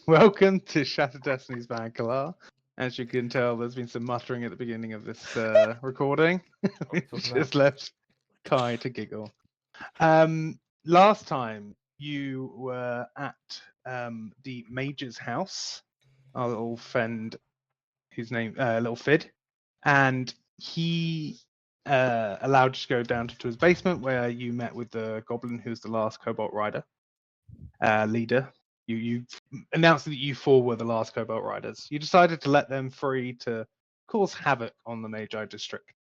Welcome to Shattered Destinies Bancalar. As you can tell, there's been some muttering at the beginning of this recording. We just left Kai to giggle. Last time you were at the Major's house, our little friend, whose name Little Fid, and he allowed you to go down to his basement where you met with the goblin who's the last Cobalt Rider leader. You announced that you four were the last Cobalt Riders. You decided to let them free to cause havoc on the Magi district.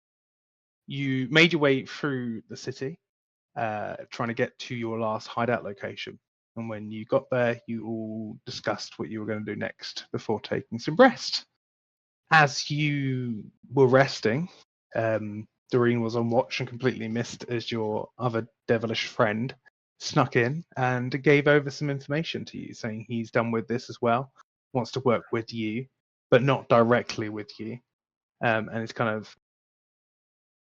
You made your way through the city, trying to get to your last hideout location. And when you got there, you all discussed what you were going to do next before taking some rest. As you were resting, Doreen was on watch and completely missed as your other devilish friend snuck in and gave over some information to you, saying he's done with this as well, wants to work with you, but not directly with you, and is kind of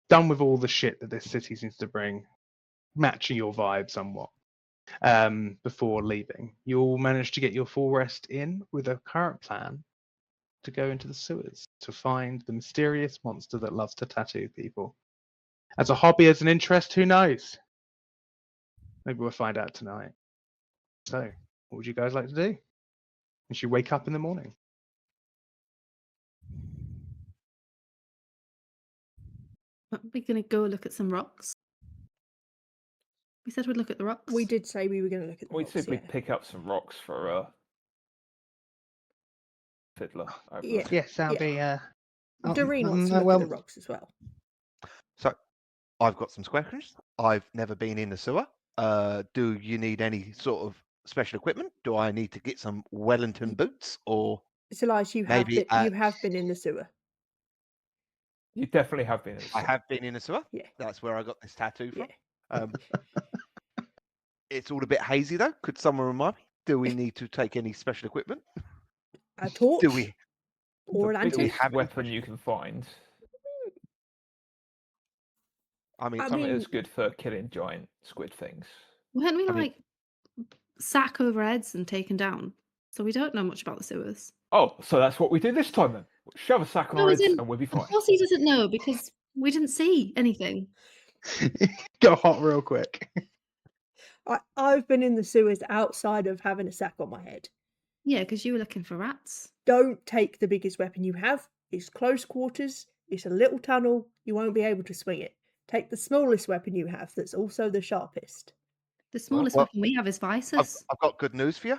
done with all the shit that this city seems to bring, matching your vibe somewhat. Before leaving, you all managed to get your full rest in with a current plan to go into the sewers to find the mysterious monster that loves to tattoo people. As a hobby, as an interest, who knows? Maybe we'll find out tonight. So, what would you guys like to do? As you wake up in the morning? Are we going to go look at some rocks? We said we'd look at the rocks. We did say we were going to look at the We rocks, said we'd pick up some rocks for Fiddler. Yeah. Yes, that'll be... Doreen wants to look at the rocks as well. So, I've got some questions. I've never been in the sewer. Do you need any sort of special equipment? Do I need to get some Wellington boots, or Salias, you have maybe been, you have been in the sewer. You definitely have been in the sewer. I have been in the sewer. Yeah. That's where I got this tattoo from. Yeah. It's all a bit hazy though. Could someone remind me? Do we need to take any special equipment? A torch? Do we? Or a The biggest lantern? weapon you can find. I mean, Something that's good for killing giant squid things. Weren't we sack over heads and taken down? So we don't know much about the sewers. Oh, so that's what we did this time then. Shove a sack on our heads and we'll be fine. Of course he doesn't know because we didn't see anything. Got hot real quick. I've been in the sewers outside of having a sack on my head. Yeah, because you were looking for rats. Don't take the biggest weapon you have. It's close quarters. It's a little tunnel. You won't be able to swing it. Take the smallest weapon you have that's also the sharpest. The smallest weapon we have is vices. I've got good news for you.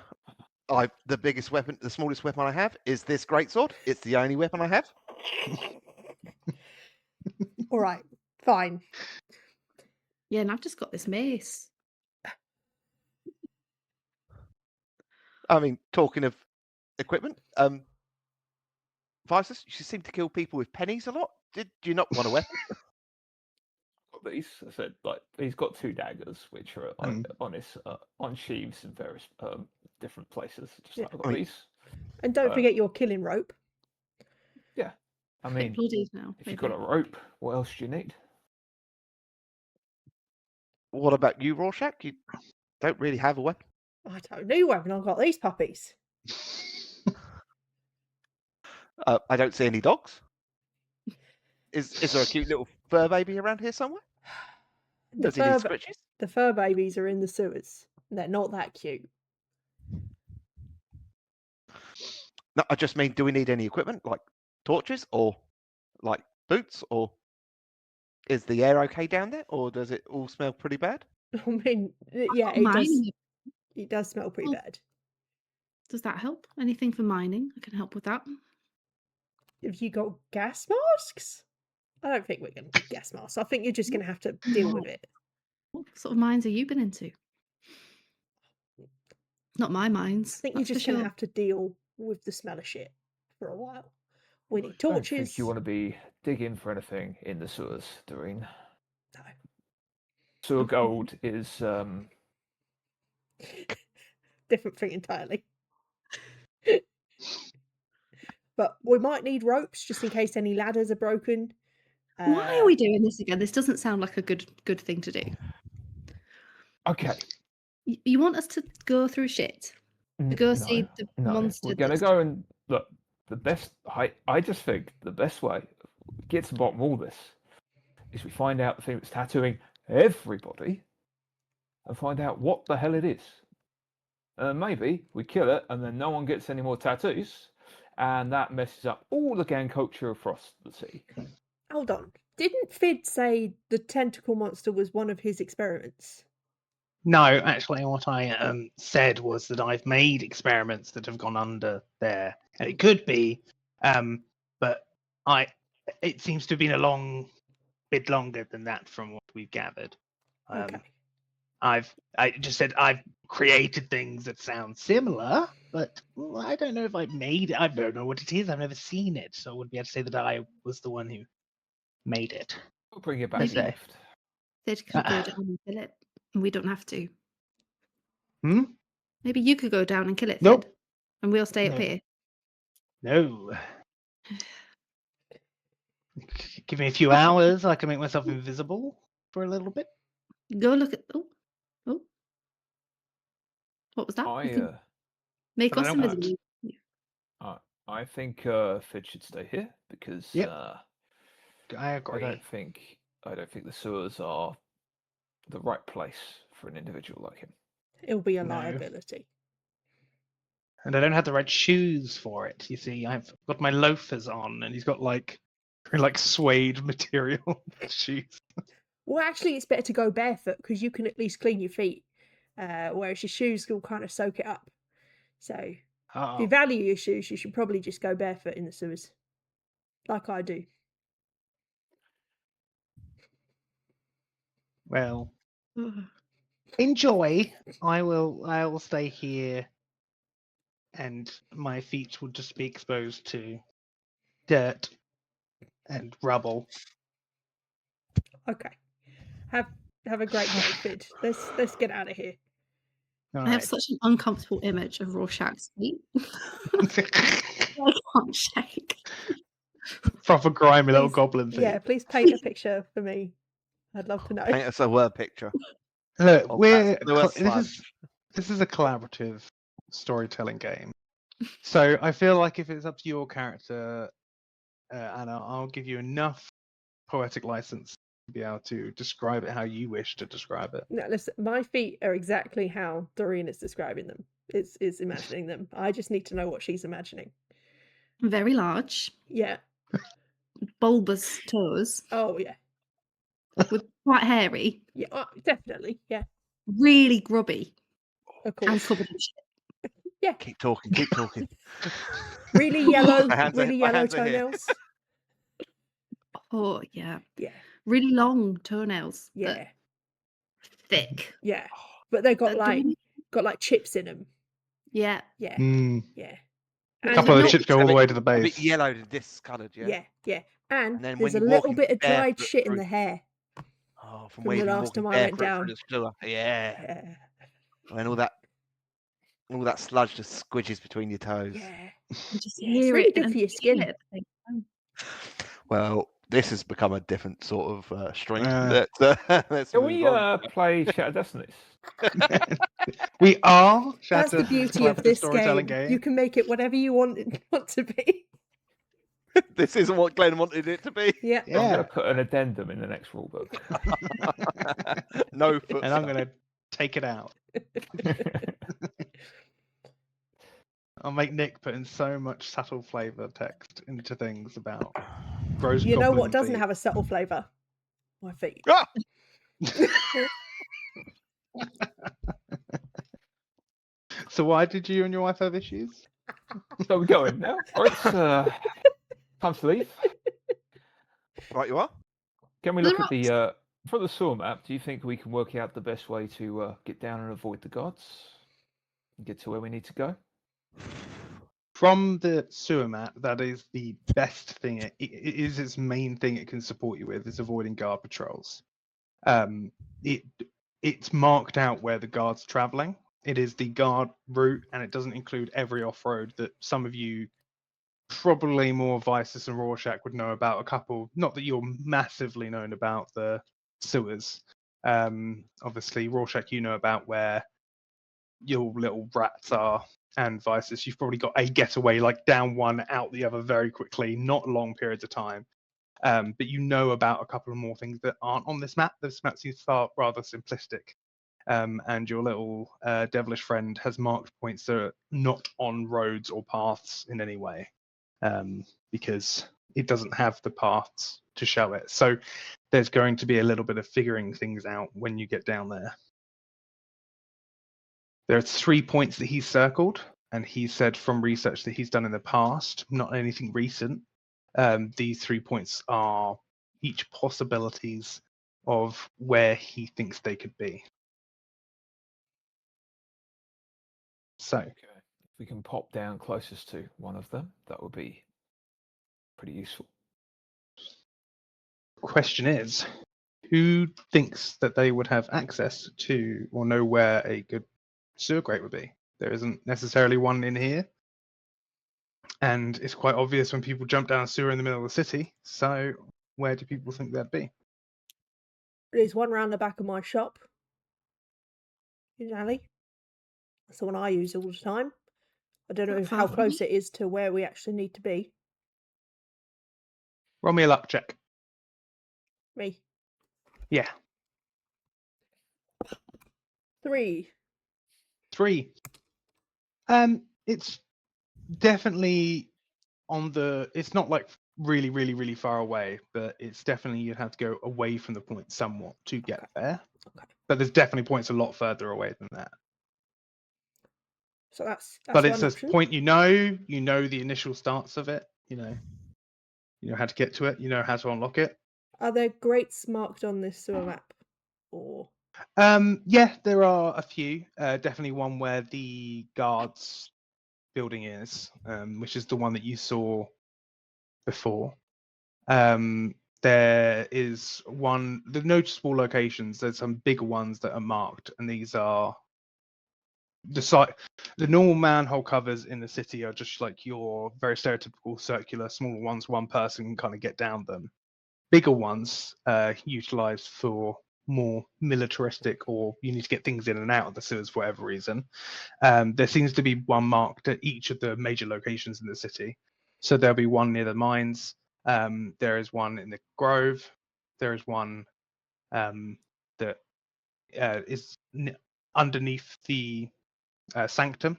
The smallest weapon I have is this greatsword. It's the only weapon I have. All right, fine. Yeah, and I've just got this mace. I mean, talking of equipment, Vices, you seem to kill people with pennies a lot. Did you not want a weapon? These, I said, like he's got two daggers, which are on his on sheaths in various different places. Just like I've got these. And don't forget your killing rope. Yeah, I mean, now, if you've got a rope, what else do you need? What about you, Rorschach? You don't really have a weapon. I don't need a weapon. I've got these puppies. I don't see any dogs. Is there a cute little fur baby around here somewhere? Does he need scratches? The fur babies are in the sewers. They're not that cute. No, I just mean, do we need any equipment, like torches or like boots, or is the air okay down there, or does it all smell pretty bad? I mean, yeah, it does smell pretty bad. Does that help? Anything for mining? I can help with that. Have you got gas masks? I don't think we're going to get gas masks. I think you're just going to have to deal with it. What sort of mines have you been into? Not my mines. I think you're just going to have to deal with the smell of shit for a while. We need torches. I don't think you want to be digging for anything in the sewers, Doreen. No. Sewer gold is different thing entirely. But we might need ropes just in case any ladders are broken. Why are we doing this again? This doesn't sound like a good thing to do. Okay. You want us to go through shit? To go No, see the no. monster. We're gonna that's- go and look. The best. I just think the best way to get to the bottom of all this is we find out the thing that's tattooing everybody, and find out what the hell it is. And maybe we kill it, and then no one gets any more tattoos, and that messes up all the gang culture across the sea. Hold on. Didn't Fid say the tentacle monster was one of his experiments? No, actually, what I said was that I've made experiments that have gone under there, and it could be, but it seems to have been a bit longer than that from what we've gathered. Okay. I just said I've created things that sound similar, but I don't know if I've made it. I don't know what it is. I've never seen it, so I wouldn't be able to say that I was the one who made it. We'll bring it back Per to se. lift. Sid could go Ah. down and kill it, and we don't have to. Hmm? Maybe you could go down and kill it, Nope. Sid, and we'll stay up No. here. No. Give me a few hours. I can make myself invisible for a little bit. Go look at. Oh. What was that? You can make but I us don't invisible. I think Fid should stay here because Yep. I I agree. don't think the sewers are the right place for an individual like him. It'll be a No. liability. And I don't have the right shoes for it. You see, I've got my loafers on, and he's got like suede material shoes. Well, actually, it's better to go barefoot because you can at least clean your feet, whereas your shoes will kind of soak it up. So, if Oh, you value your shoes, you should probably just go barefoot in the sewers, like I do. well, Ugh. enjoy. I will stay here, and my feet will just be exposed to dirt and rubble. Okay. Have a great day, Fid. Let's get out of here. All I have right. such an uncomfortable image of Rorschach's feet. I can't shake. Proper grimy little Please- goblin feet. Yeah, please paint a picture for me. I'd love to know. Paint us a word picture. Look, of we're that sewer sludge. this is a collaborative storytelling game. So I feel like if it's up to your character, Anna, I'll give you enough poetic license to be able to describe it how you wish to describe it. No, listen, my feet are exactly how Doreen is describing them. Is imagining them. I just need to know what she's imagining. Very large, Yeah. bulbous toes, Oh yeah. with quite hairy, Yeah. Definitely. Yeah. really grubby, Of and course. covered in shit. Keep talking, keep talking. Really yellow. My hands are- Really my yellow hands are here. toenails. Oh yeah, Yeah. really long toenails. but Yeah. thick. Yeah. But they got But like don't- chips in them. Yeah. Yeah. Mm. Yeah. A And couple of the not- chips go all the way to the A bit base. yellow and discoloured, yeah. Yeah. Yeah. And And then there's a when you little walk bit of dried barefoot shit in through- the hair. Oh, From where the you've been last walking time I went barefoot down. through the sewer. Yeah. Yeah. And all that sludge just squidges between your toes. Yeah. You just Yeah, it's hear really it good and for your feel skin. it at the same time. Well, this has become a different sort of string. Uh. Let's Can move we on. play Shattered Destinies? We are. That's the Shattered beauty of collaborative this storytelling game. You can make it whatever you want it to be. This isn't what Glenn wanted it to be. Yeah. I'm going Yeah. to put an addendum in the next rulebook. No foot. And I'm gonna take it out. I'll make Nick put in so much subtle flavour text into things about gross. You know what goblin doesn't feet. have a subtle flavour? My feet. Ah! So why did you and your wife have issues? So we're going now. All right, time to leave. Right, you are. Can we The look at the for the sewer map? Do you think we can work out the best way to get down and avoid the gods and get to where we need to go? From the sewer map, that is the best thing. It is its main thing it can support you with is avoiding guard patrols. It's marked out where the guard's traveling. It is the guard route, and it doesn't include every off-road that some of you, probably more Vices and Rorschach, would know about. A couple, not that you're massively known about the sewers. Obviously, Rorschach, you know about where your little rats are and Vices. You've probably got a getaway, like down one, out the other very quickly, not long periods of time. But you know about a couple of more things that aren't on this map. This map seems rather simplistic. And your little devilish friend has marked points that are not on roads or paths in any way, because it doesn't have the paths to show it. So there's going to be a little bit of figuring things out when you get down there. There are 3 points that he's circled, and he said from research that he's done in the past, not anything recent, these 3 points are each possibilities of where he thinks they could be. So, Okay. If we can pop down closest to one of them, that would be pretty useful. question is, who thinks that they would have access to or know where a good sewer grate would be? There isn't necessarily one in here. And it's quite obvious when people jump down a sewer in the middle of the city. So where do people think that'd be? There's one round the back of my shop. In an alley. That's the one I use all the time. I don't know Not far how from close me. it is to where we actually need to be. Roll me a luck check. Me. Yeah, 3. 3. It's definitely on the. It's not like really, really, really far away, but it's definitely you'd have to go away from the point somewhat to get there. Okay. But there's definitely points a lot further away than that. So that's But it's one a option. point you know the initial starts of it. You know how to get to it. You know how to unlock it. Are there grates marked on this sewer map? Or Yeah, there are a few. Definitely one where the guards building is, which is the one that you saw before. There is one, the noticeable locations, there's some bigger ones that are marked, and these are the site. The normal manhole covers in the city are just like your very stereotypical circular, smaller ones, one person can kind of get down them. Bigger ones utilized for more militaristic, or you need to get things in and out of the sewers for whatever reason. There seems to be one marked at each of the major locations in the city. So there'll be one near the mines. There is one in the Grove. There is one that is underneath the Sanctum.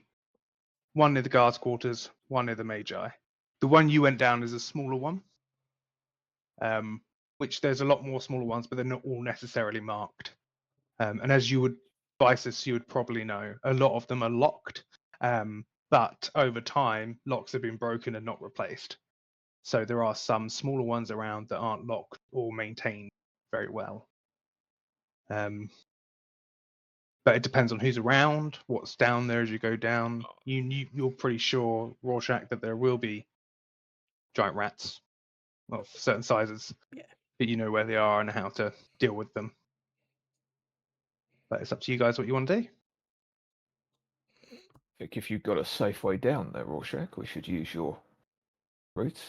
One near the guards' quarters. One near the Magi. The one you went down is a smaller one. Which there's a lot more smaller ones, but they're not all necessarily marked. And as you would, Vices, you would probably know, a lot of them are locked. But over time, locks have been broken and not replaced. So there are some smaller ones around that aren't locked or maintained very well. But it depends on who's around, what's down there as you go down. You're pretty sure, Rorschach, that there will be giant rats of certain sizes. Yeah. But you know where they are and how to deal with them. But it's up to you guys what you want to do. I think if you've got a safe way down there, Rorschach, we should use your route.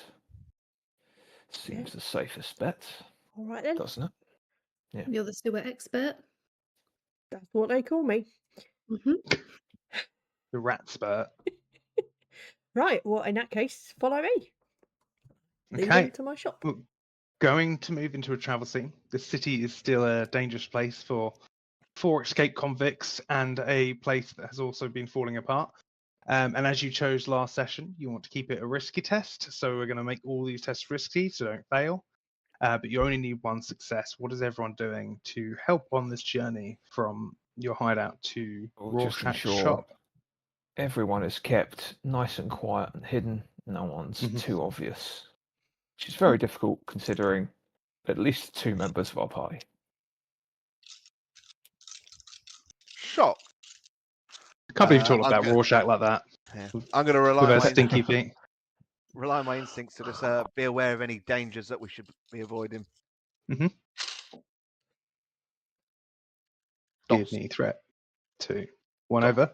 Seems the safest bet, all right then. doesn't it? Yeah. You're the sewer expert. That's what they call me. Hmm. The rat spurt. Right. Well, in that case, follow me. Lead Okay. them to my shop. Well, going to move into a travel scene. The city is still a dangerous place for 4 escaped convicts and a place that has also been falling apart. And as you chose last session, you want to keep it a risky test. So we're going to make all these tests risky, so don't fail. But you only need 1 success. What is everyone doing to help on this journey from your hideout to We'll just Rorschach's ensure shop? everyone is kept nice and quiet and hidden. No one's Mhm. too obvious, which is very difficult considering at least 2 members of our party. Shop. Can't believe you talk I'm about go- Rorschach like that. Yeah. I'm going to rely With on her stinky feet. rely on my instincts to just be aware of any dangers that we should be avoiding. Give Dots. me threat 2. 1 Got- over.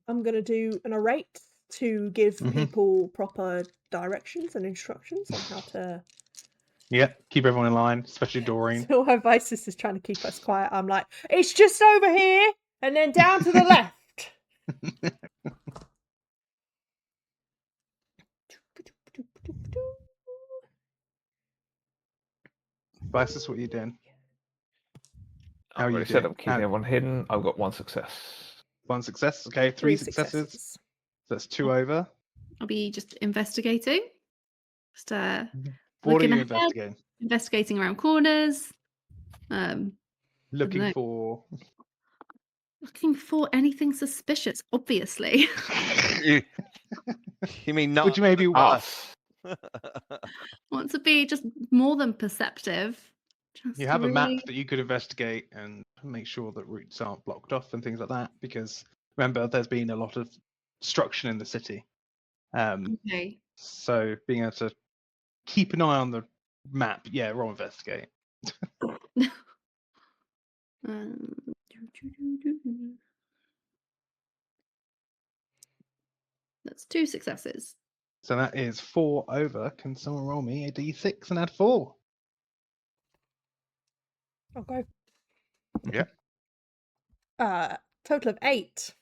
I'm going to do an narrate to give Mhm. people proper directions and instructions on how to. Yeah, keep everyone in line, especially Doreen. So my Vices is trying to keep us quiet. I'm like, it's just over here, And then down to the left. Vice is what you're doing. How I are you already said doing? I'm keeping everyone hidden. I've got 1 success. 1 success. Okay, 3 successes. That's 2 over. I'll be just investigating. Just What are looking you ahead, investigating? investigating around corners. Looking know. for. Looking for anything suspicious, obviously. You mean not Would you maybe Us. Want to be just more than perceptive. Just You have a really... map that you could investigate and make sure that routes aren't blocked off and things like that. Because remember, there's been a lot of destruction in the city. Okay. So being able to keep an eye on the map, yeah, roll investigate. That's 2 successes. So that is 4 over. Can someone roll me a d6 and add 4? I'll go. Yeah. Total of 8.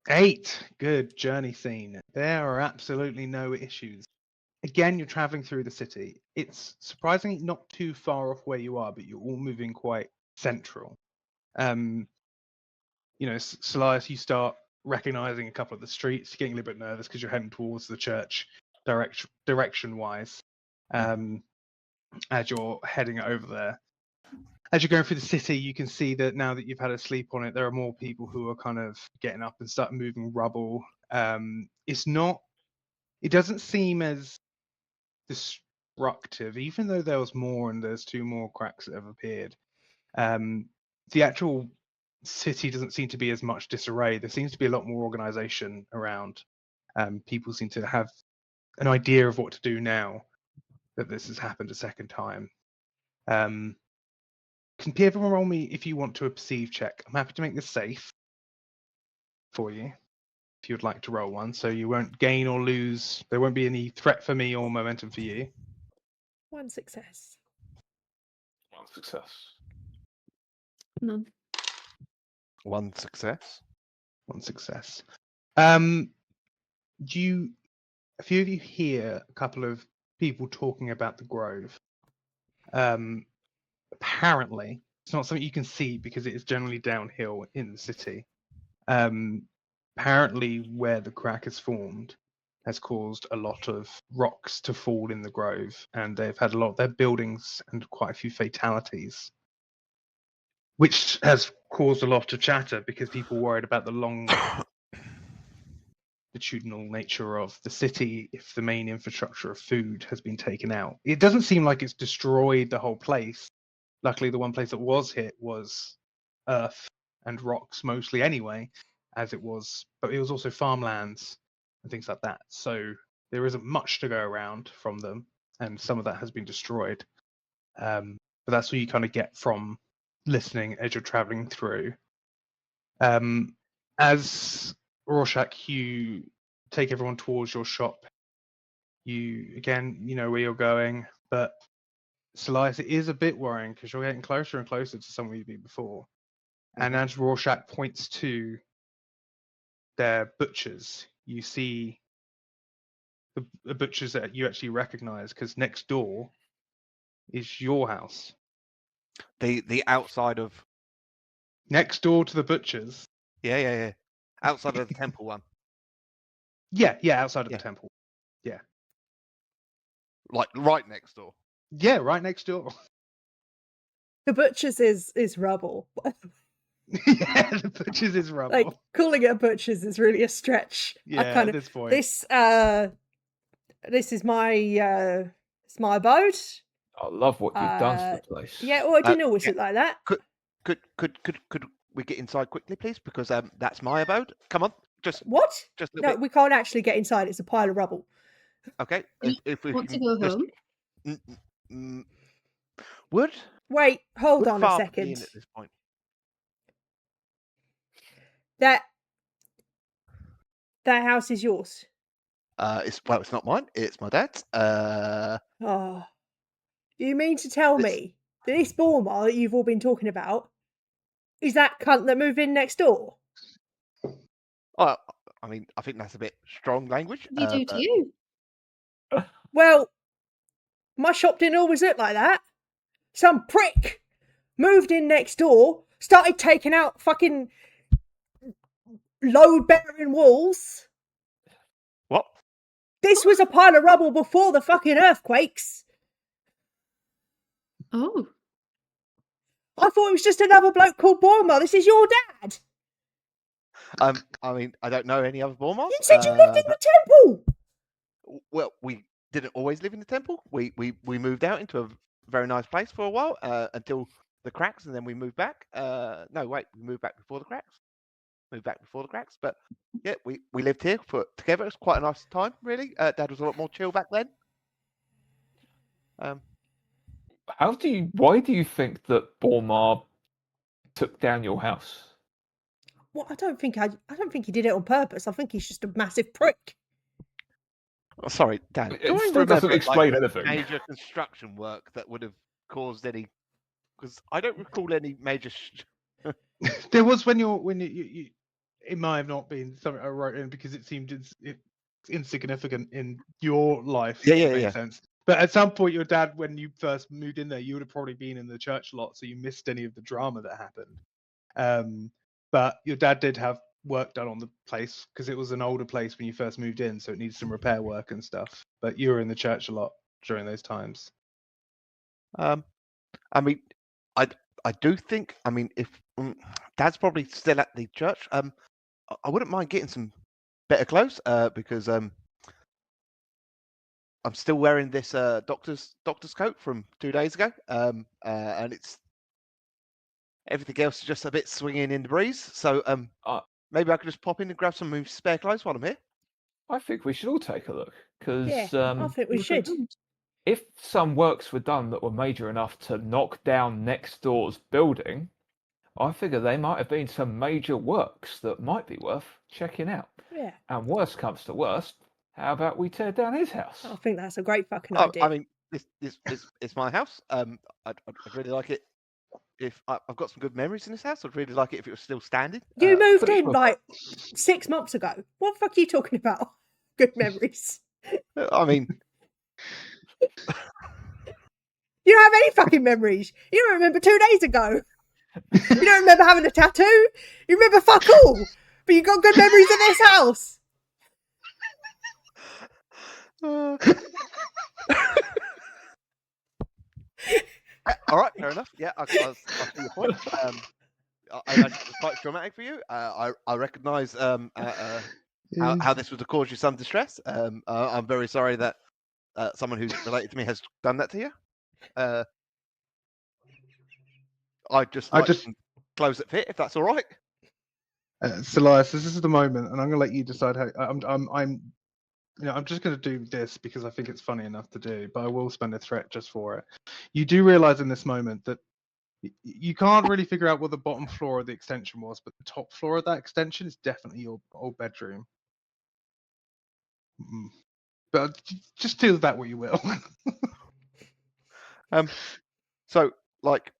8. Good journey scene. There are absolutely no issues. Again, you're traveling through the city. It's surprisingly not too far off where you are, but you're all moving quite central. Salias, you start recognizing a couple of the streets, getting a little bit nervous because you're heading towards the church direction-wise. As you're heading over there. As you're going through the city, you can see that now that you've had a sleep on it, there are more people who are kind of getting up and start moving rubble. It doesn't seem as destructive, even though there was more and there's 2 more cracks that have appeared. The actual city doesn't seem to be as much disarray. There seems to be a lot more organization around. People seem to have an idea of what to do now that this has happened a second time. Can everyone roll me if you want to a perceive check? I'm happy to make this safe for you if you'd like to roll one, so you won't gain or lose. There won't be any threat for me or momentum for you. 1 success. 1 success. None. 1 success. 1 success. A few of you hear a couple of people talking about the Grove. Apparently, it's not something you can see because it is generally downhill in the city. Apparently, where the crack has formed has caused a lot of rocks to fall in the Grove, and they've had a lot of their buildings and quite a few fatalities, which has caused a lot of chatter because people worried about the longitudinal nature of the city if the main infrastructure of food has been taken out. It doesn't seem like it's destroyed the whole place. Luckily, the one place that was hit was earth and rocks mostly anyway, but it was also farmlands and things like that. So there isn't much to go around from them, and some of that has been destroyed. But that's what you kind of get from listening as you're traveling through. As Rorschach, you take everyone towards your shop. You know where you're going, but Salias, it is a bit worrying because you're getting closer and closer to somewhere you've been before. And as Rorschach points to their butchers, you see the butchers that you actually recognize because next door is your house. The outside of Next door to the butchers. yeah. Outside of the temple one. Yeah, outside of the temple. Yeah. Like right next door. Yeah, right next door. The butcher's is rubble. Yeah, the butchers is rubble. Like calling it a butcher's is really a stretch. Yeah, at this point. This is my it's my abode. I love what you've done to the place. Yeah, well, I didn't always look like that. Could we get inside quickly, please? Because that's my abode. Come on, What? Just a No, little bit. we can't actually get inside. It's a pile of rubble. Okay. If we Want to can go just- home? Would Wait, hold would on a Father be second. in at this point? That house is yours. It's not mine. It's my dad's. Oh, you mean to tell This- me that this Bormar that you've all been talking about Is that cunt that moved in next door? I mean, I think that's a bit strong language. What did he do to but- you? Well, my shop didn't always look like that. Some prick moved in next door, started taking out fucking load-bearing walls. What? This was a pile of rubble before the fucking earthquakes. Oh, I thought it was just another bloke called Borma. This is your dad. I mean, I don't know any other Bormars. You said you lived in the temple. Well, we didn't always live in the temple. We moved out into a very nice place for a while until the cracks, and then we moved back. No, wait, we moved back before the cracks. But yeah, we lived here together. It was quite a nice time, really. Dad was a lot more chill back then. Why do you think that Bormar took down your house? Well, I don't think he did it on purpose. I think he's just a massive prick. Oh, sorry, Dad. It do I still doesn't remember, explain like, anything. major construction work that would have caused any? Because I don't recall any major. There was when you it might have not been something I wrote in because it seemed it's insignificant in your life. Yeah, if yeah, it makes yeah. sense. But at some point, your dad, when you first moved in there, you would have probably been in the church a lot, so you missed any of the drama that happened. But your dad did have work done on the place because it was an older place when you first moved in, so it needed some repair work and stuff. But you were in the church a lot during those times. I mean, I do think. I mean, if Dad's probably still at the church, I wouldn't mind getting some better clothes because I'm still wearing this doctor's coat from 2 days ago, and it's everything else is just a bit swinging in the breeze. So maybe I could just pop in and grab some spare clothes while I'm here. I think we should all take a look because Yeah, I think we should. if some works were done that were major enough to knock down next door's building, I figure they might have been some major works that might be worth checking out. Yeah, And worst comes to worst, how about we tear down his house? I think that's a great fucking idea. I mean, this it's my house. I'd really like it if I've got some good memories in this house. I'd really like it if it was still standing. You moved pretty in sure. like 6 months ago. What the fuck are you talking about? Good memories. I mean, You don't have any fucking memories. You don't remember 2 days ago. You don't remember having a tattoo. You remember fuck all. But you got good memories in this house. all right, fair enough. Yeah, I see your point. I imagine it was quite traumatic for you. I recognise how this would have caused you some distress. I'm very sorry that someone who's related to me has done that to you. I just some clothes that fit, if that's all right. Salias, this is the moment, and I'm going to let you decide how. I'm just going to do this because I think it's funny enough to do, but I will spend a threat just for it. You do realize in this moment that you can't really figure out what the bottom floor of the extension was, but the top floor of that extension is definitely your old bedroom. But just do that what you will. So, like,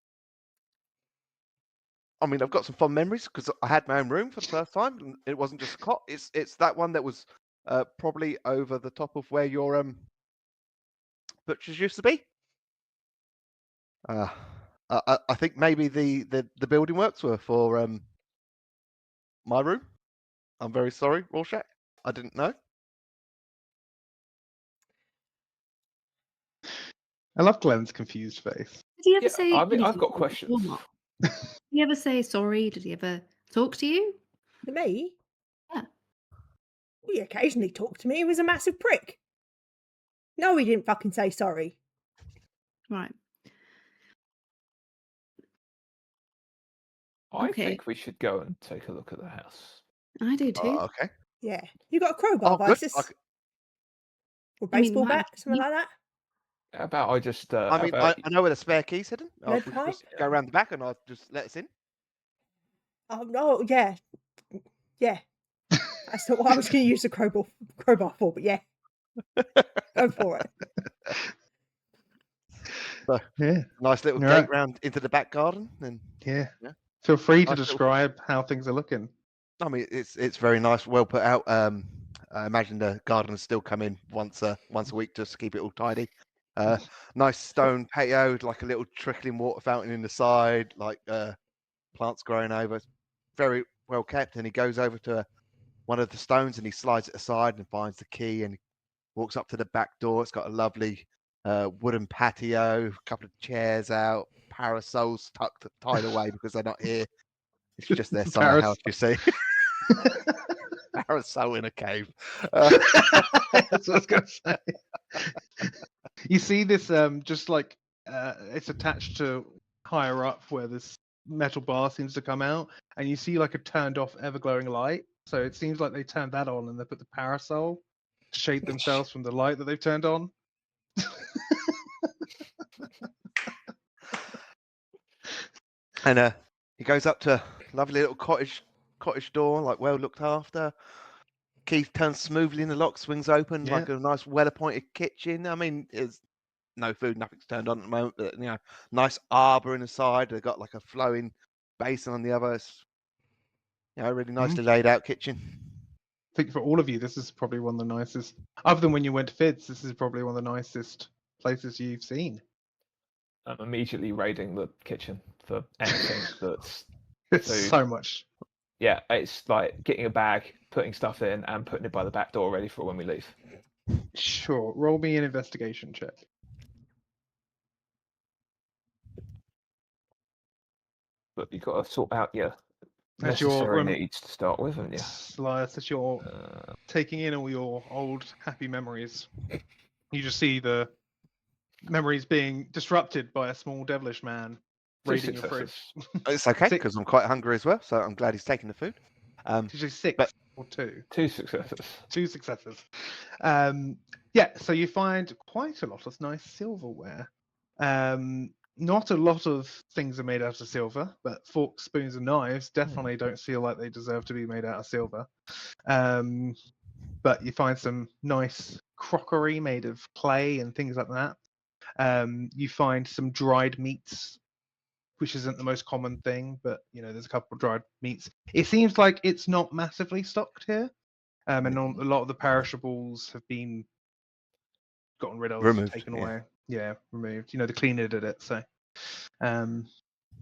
I mean, I've got some fond memories because I had my own room for the first time, and it wasn't just a cot. It's that one that was probably over the top of where your butchers used to be. I think maybe the building works were for my room. I'm very sorry, Rorschach. I didn't know. I love Glenn's confused face. Did he ever Yeah, say? I mean, I've anything got to you questions. or not? Did he ever say sorry? Did he ever talk to you? To me? Yeah. Well, he occasionally talked to me. He was a massive prick. No, he didn't fucking say sorry. Right. I Okay. think we should go and take a look at the house. I do too. Okay. Yeah. You got a crowbar, Oh, good. Vices? I c- Or I mean, baseball might have bat? to Something be- like that? How about I just? I mean, I know where the spare key's hidden. Lead We pipe? just go around the back and I'll just let us in. Oh, no, yeah. Yeah. That's not what I was going to use the crowbar for, but yeah. Go for it. So, Yeah, nice little You're gate right. round into the back garden, and yeah. Yeah. Feel free to Nice little- describe how things are looking. I mean, it's very nice, well put out. I imagine the gardeners still come in once a week just to keep it all tidy. Nice stone patio, like a little trickling water fountain in the side, like plants growing over. It's very well kept. And he goes over to one of the stones and he slides it aside and finds the key and walks up to the back door. It's got a lovely wooden patio, a couple of chairs out, parasols tied away because they're not here. It's just their summer house, you see. Parasol in a cave. That's what I was going to say. You see this, just like it's attached to higher up where this metal bar seems to come out, and you see like a turned off ever glowing light. So it seems like they turned that on and they put the parasol to shade themselves from the light that they've turned on. And he goes up to a lovely little cottage door, like well looked after. Key turns smoothly in the lock, swings open, like a nice well appointed kitchen. I mean, there's no food, nothing's turned on at the moment, but nice arbor in the side. They've got like a flowing basin on the other. It's, really nicely laid out kitchen. I think for all of you, this is probably one of the nicest. Other than when you went to Fids, this is probably one of the nicest places you've seen. I'm immediately raiding the kitchen for anything that's It's food. so much. Yeah, it's like getting a bag, putting stuff in, and putting it by the back door ready for when we leave. Sure. Roll me an investigation check. But you've got to sort out your As you're necessary needs to start with, haven't you? Salias, as you're taking in all your old happy memories, you just see the memories being disrupted by a small devilish man raiding your fridge. It's okay because I'm quite hungry as well, so I'm glad he's taking the food. Did you say 6 but- or 2? 2 successes. 2 successes. Yeah, so you find quite a lot of nice silverware. Not a lot of things are made out of silver, but forks, spoons, and knives definitely don't feel like they deserve to be made out of silver. But you find some nice crockery made of clay and things like that. You find some dried meats, which isn't the most common thing, but there's a couple of dried meats. It seems like it's not massively stocked here, and a lot of the perishables have been gotten rid of, Removed, taken away. Yeah, removed. The cleaner did it, so. Well,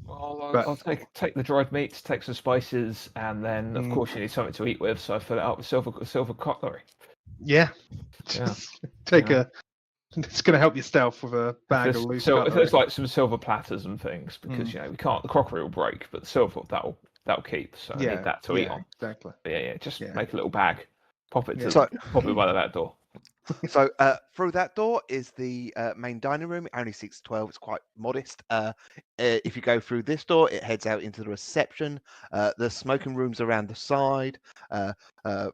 I'll take the dried meats, take some spices, and then of course you need something to eat with, so I fill it up with silver cutlery. Yeah. Just take a. It's going to help you stealth with a bag of loose So if cutlery. there's like some silver platters and things, because we can't, the crockery will break, but the silver that'll keep. So I need that to eat on. Exactly. But just make a little bag, pop it by the back door. So through that door is the main dining room. It only seats 12. It's quite modest. If you go through this door, it heads out into the reception. The smoking rooms around the side.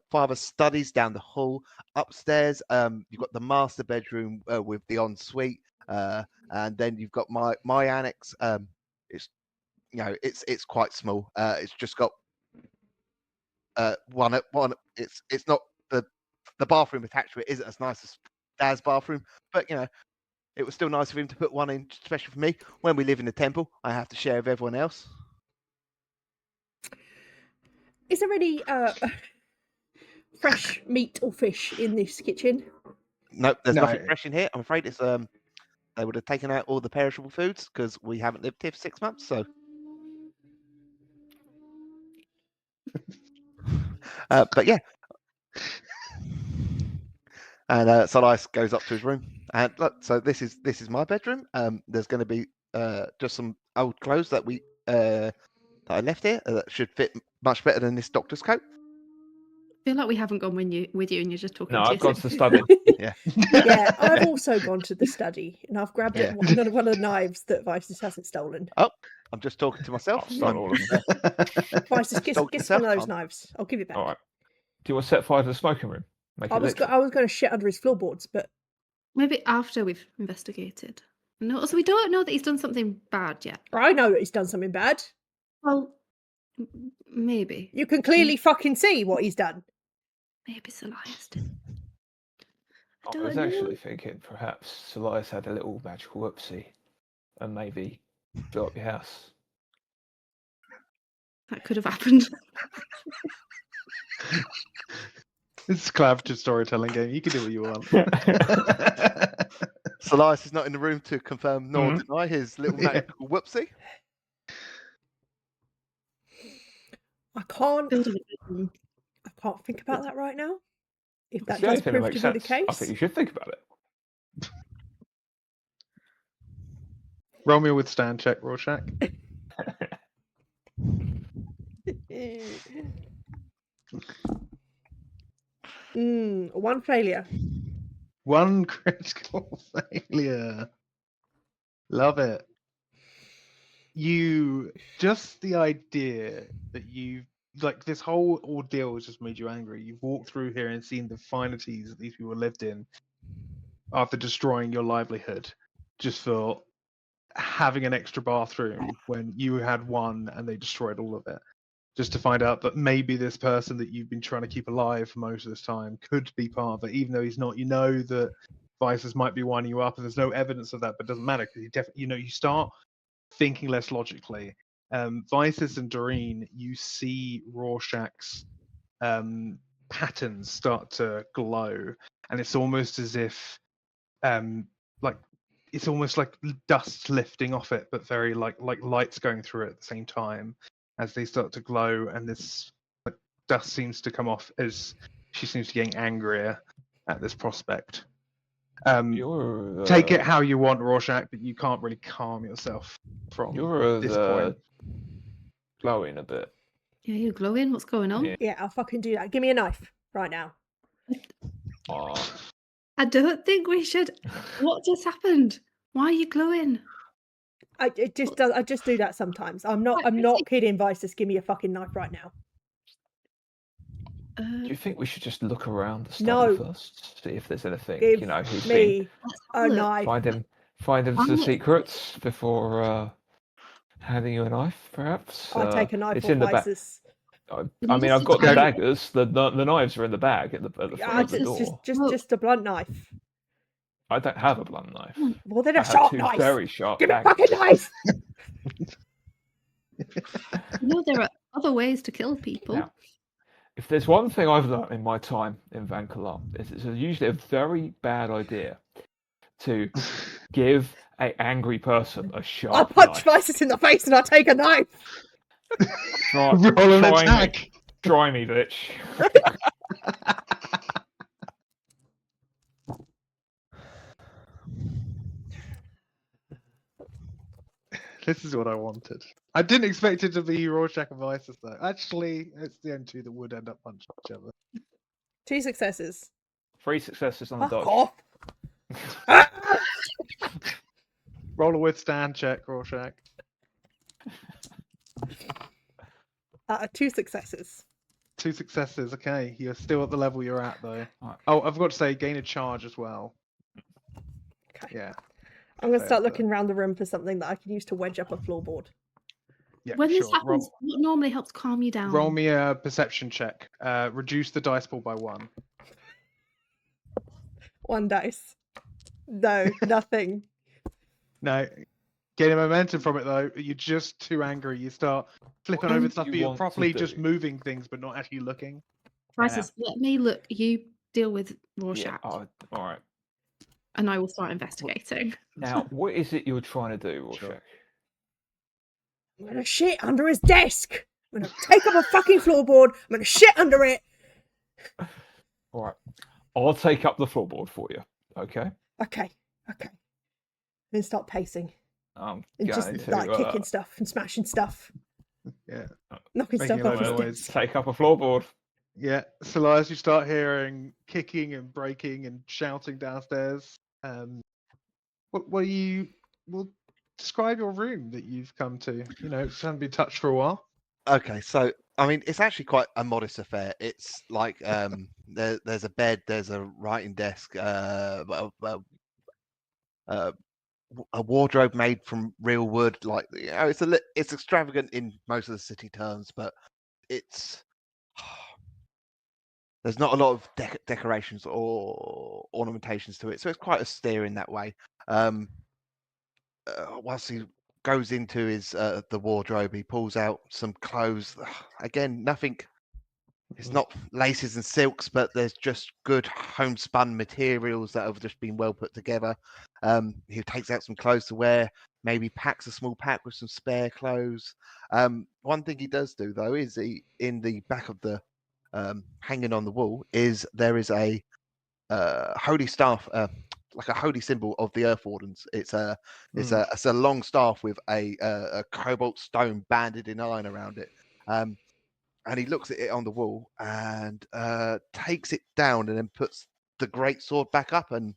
Father's studies down the hall. Upstairs, you've got the master bedroom with the ensuite, and then you've got my annex. It's quite small. It's just got one. It's not the bathroom attached to it isn't as nice as Dad's bathroom, but it was still nice of him to put one in, especially for me. When we live in the temple, I have to share with everyone else. Is there any fresh meat or fish in this kitchen? Nope, there's nothing fresh in here. I'm afraid it's they would have taken out all the perishable foods because we haven't lived here for 6 months. So, but yeah. And Salias goes up to his room, and look. So this is my bedroom. There's going to be just some old clothes that I left here that should fit much better than this doctor's coat. I feel like we haven't gone with you and you're just talking No, to I've gone yourself. to the study. Yeah, I've also gone to the study, and I've grabbed one of the knives that Vices hasn't stolen. Oh, I'm just talking to myself. I've stolen all of them. Vices, get one of those knives. I'll give you back. All right. Do you want to set fire to the smoking room? I was going to shit under his floorboards, but Maybe after we've investigated. No, so we don't know that he's done something bad yet. I know that he's done something bad. Well, maybe. You can clearly fucking see what he's done. Maybe Salias did. I was actually thinking perhaps Salias had a little magical whoopsie and maybe blew up your house. That could have happened. It's a collaborative storytelling game. You can do what you want. Salias is not in the room to confirm nor Mhm. deny his little Yeah. magical whoopsie. I can't Building a vision. think about that right now. If that It's the only does thing that prove to makes be the sense. I case, think you should think about it. Roll me a withstand check, Rorschach. One failure. One critical failure. Love it. Just the idea that this whole ordeal has just made you angry. You've walked through here and seen the finities that these people lived in after destroying your livelihood, just for having an extra bathroom when you had one and they destroyed all of it. Just to find out that maybe this person that you've been trying to keep alive for most of this time could be part of it, even though he's not. You know that Vices might be winding you up, and there's no evidence of that, but it doesn't matter because you start thinking less logically. Vices and Doreen, you see Rorschach's patterns start to glow, and it's almost as if it's almost like dust lifting off it, but very like lights going through it at the same time as they start to glow, and this dust seems to come off as she seems to be getting angrier at this prospect. Take it how you want, Rorschach, but you can't really calm yourself from this point. Glowing a bit. Yeah, you're glowing. What's going on? Yeah. Yeah, I'll fucking do that. Give me a knife right now. Oh. I don't think we should. What just happened? Why are you glowing? I just do that sometimes. I'm not kidding, Vices. Give me a fucking knife right now. Do you think we should just look around the study No. first? See if there's anything, Give who's been me Let's a have a look. knife. find him some I'm- secrets before handing you a knife, perhaps. I'll take a knife It's off in the back. Vices. I me mean, just I've got the explain- daggers. The knives are in the bag at the front of the door. Just a blunt knife. I don't have a blunt knife. Well, then I a have sharp two knife. very sharp Give me a daggers. fucking knife. There are other ways to kill people. Now, if there's one thing I've learned in my time in Vancouver, it's usually a very bad idea to give an angry person a I'll sharp punch knife. Vices in the face and I'll take a knife. Roll an try attack. me. Try me, bitch. This is what I wanted. I didn't expect it to be Rorschach and Vices, though. Actually, it's the only two that would end up punching each other. 2 successes. 3 successes on the Fuck dodge. off. Roll a withstand check, Rorschach. 2 successes. 2 successes. Okay, you're still at the level you're at, though. Right. Oh, I've got to say, gain a charge as well. Okay. Yeah. I'm going to start Fair, looking around the room for something that I can use to wedge up a floorboard. Yeah. When this sure. happens, what normally helps calm you down? Roll me a perception check. Reduce the dice pool by 1. 1 dice. No, nothing. No. Getting momentum from it, though. You're just too angry. You start flipping What over do stuff, you but you're want to properly just do? moving things, but not actually looking. Vices, let me look. You deal with Yeah. Rorschach, All right. and I will start investigating. Now, what is it you're trying to do, Rorschach? Sure. I'm going to shit under his desk. I'm going to take up a fucking floorboard. I'm going to shit under it. All right. I'll take up the floorboard for you. Okay. Okay. Then start pacing. I'm And going just to like kicking stuff and smashing stuff. Yeah. Knocking Making stuff a off lot his of noise. desk. take up a floorboard. Yeah. So as you start hearing kicking and breaking and shouting downstairs, what you will describe your room that you've come to? It hasn't been touched for a while. Okay, so I mean, it's actually quite a modest affair. It's like there's a bed, there's a writing desk, a wardrobe made from real wood. Like it's extravagant in most of the city terms, but it's there's not a lot of decorations or ornamentations to it, so it's quite austere in that way. Whilst he goes into his the wardrobe. He pulls out some clothes. Again, nothing. It's not laces and silks, but there's just good homespun materials that have just been well put together. He takes out some clothes to wear. Maybe packs a small pack with some spare clothes. One thing he does do though is he in the back of the hanging on the wall there is a holy staff, like a holy symbol of the Earth Wardens. It's a long staff with a cobalt stone banded in iron around it. And he looks at it on the wall and takes it down and then puts the great sword back up and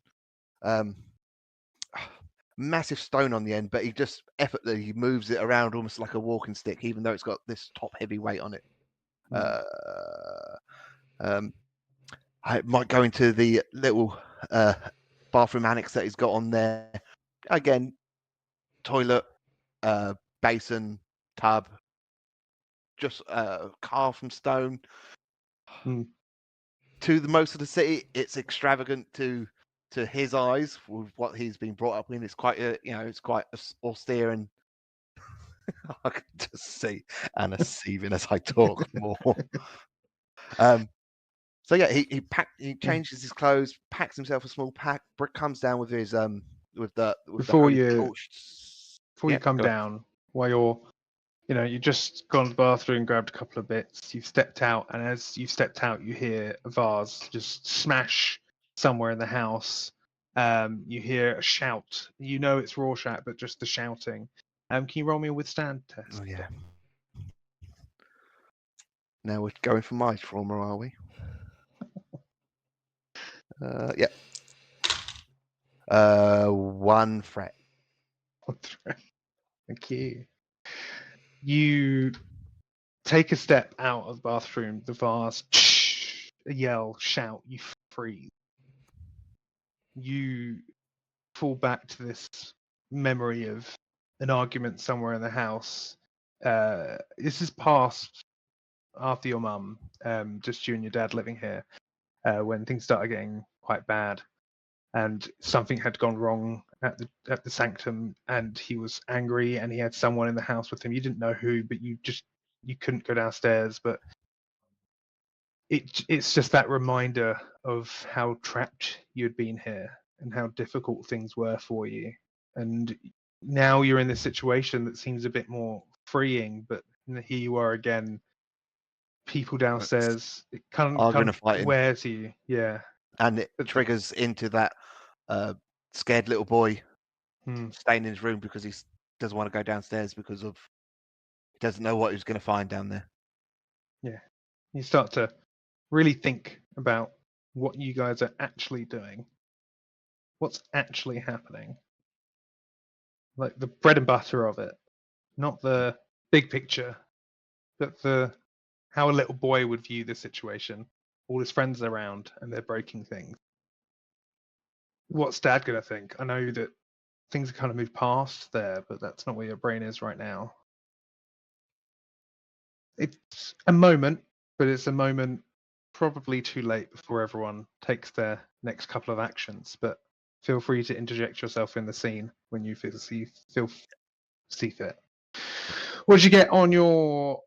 massive stone on the end, but he just effortlessly moves it around almost like a walking stick, even though it's got this top heavy weight on it. I might go into the little bathroom annex that he's got on there. Again, toilet, basin, tub, just carved from stone. To the most of the city, it's extravagant to his eyes with what he's been brought up in. It's quite it's quite austere, and I can just see Anna seething as I talk more. So yeah, he changes his clothes, packs himself a small pack. Brick comes down with his Before the you torch. before Yeah, you come go on. down, while you've just gone to the bathroom, grabbed a couple of bits, you've stepped out, and as you've stepped out, you hear a vase just smash somewhere in the house. You hear a shout. You know it's Rorschach, but just the shouting. Can you roll me a withstand test? Oh yeah. Now we're going for my trauma, are we? Yeah. 1 threat. Thank you. You take a step out of the bathroom, the vase, a yell, shout, you freeze. You fall back to this memory of an argument somewhere in the house. This is past after your mum, just you and your dad living here, when things started getting quite bad. And something had gone wrong at the sanctum, and he was angry, and he had someone in the house with him. You didn't know who, but you couldn't go downstairs. But it's just that reminder of how trapped you'd been here and how difficult things were for you. And now you're in this situation that seems a bit more freeing, but here you are again. People downstairs, it kind of fighting. wears you, yeah. And it triggers into that scared little boy staying in his room because he doesn't want to go downstairs because he doesn't know what he's going to find down there. Yeah, you start to really think about what you guys are actually doing, what's actually happening, like the bread and butter of it, not the big picture, but how a little boy would view the situation. All his friends are around and they're breaking things. What's Dad gonna think? I know that things have kind of moved past there, but that's not where your brain is right now. It's a moment, but it's a moment probably too late before everyone takes their next couple of actions. But feel free to interject yourself in the scene when you feel see fit. What did you get on your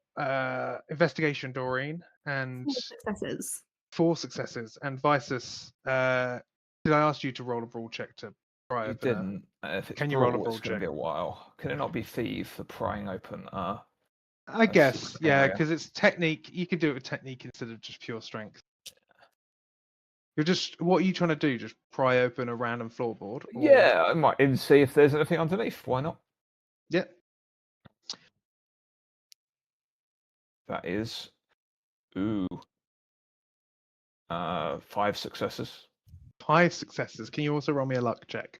investigation, Doreen? And 4 successes. 4 successes. And Visus, did I ask you to roll a brawl check to pry You open? didn't. If it's Can you roll a brawl, brawl it's going to check? be a while. Can it not be thief for prying open? I guess, secret yeah, area? because it's technique. You can do it with technique instead of just pure strength. What are you trying to do? Just pry open a random floorboard? Or... Yeah, I might even see if there's anything underneath. Why not? Yeah. That is 5 successes. 5 successes. Can you also roll me a luck check?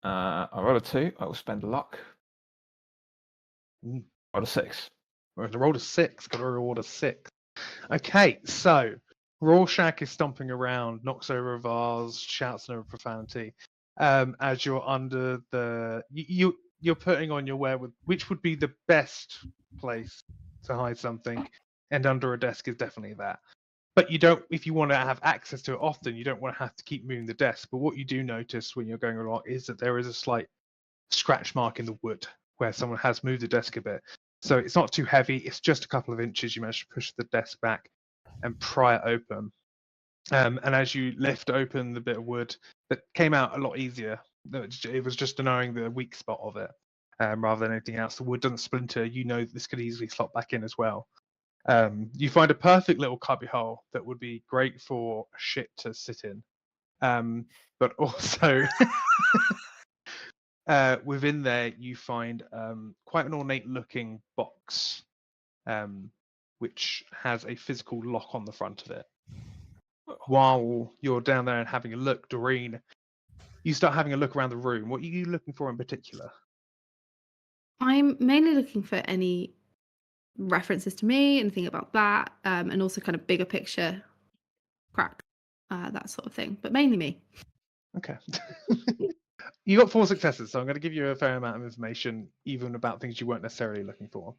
I rolled a 2. I will spend luck. Mm. Rolled a 6. I rolled a 6. Got to reward a 6. Okay, so Rorschach is stomping around, knocks over a vase, shouts over profanity. As you're under the you're putting on your wherewith, which would be the best place to hide something, and under a desk is definitely that. But you don't, if you want to have access to it often, you don't want to have to keep moving the desk. But what you do notice when you're going along is that there is a slight scratch mark in the wood where someone has moved the desk a bit. So it's not too heavy. It's just a couple of inches. You manage to push the desk back and pry it open. And as you lift open the bit of wood, that came out a lot easier. It was just knowing the weak spot of it rather than anything else. The wood doesn't splinter. You know this could easily slot back in as well. You find a perfect little cubby hole that would be great for shit to sit in. But also within there you find quite an ornate looking box which has a physical lock on the front of it. While you're down there and having a look, Doreen, you start having a look around the room. What are you looking for in particular? I'm mainly looking for any references to me, anything about that, and also kind of bigger picture crack, that sort of thing, but mainly me. Okay. You got 4 successes, so I'm going to give you a fair amount of information, even about things you weren't necessarily looking for.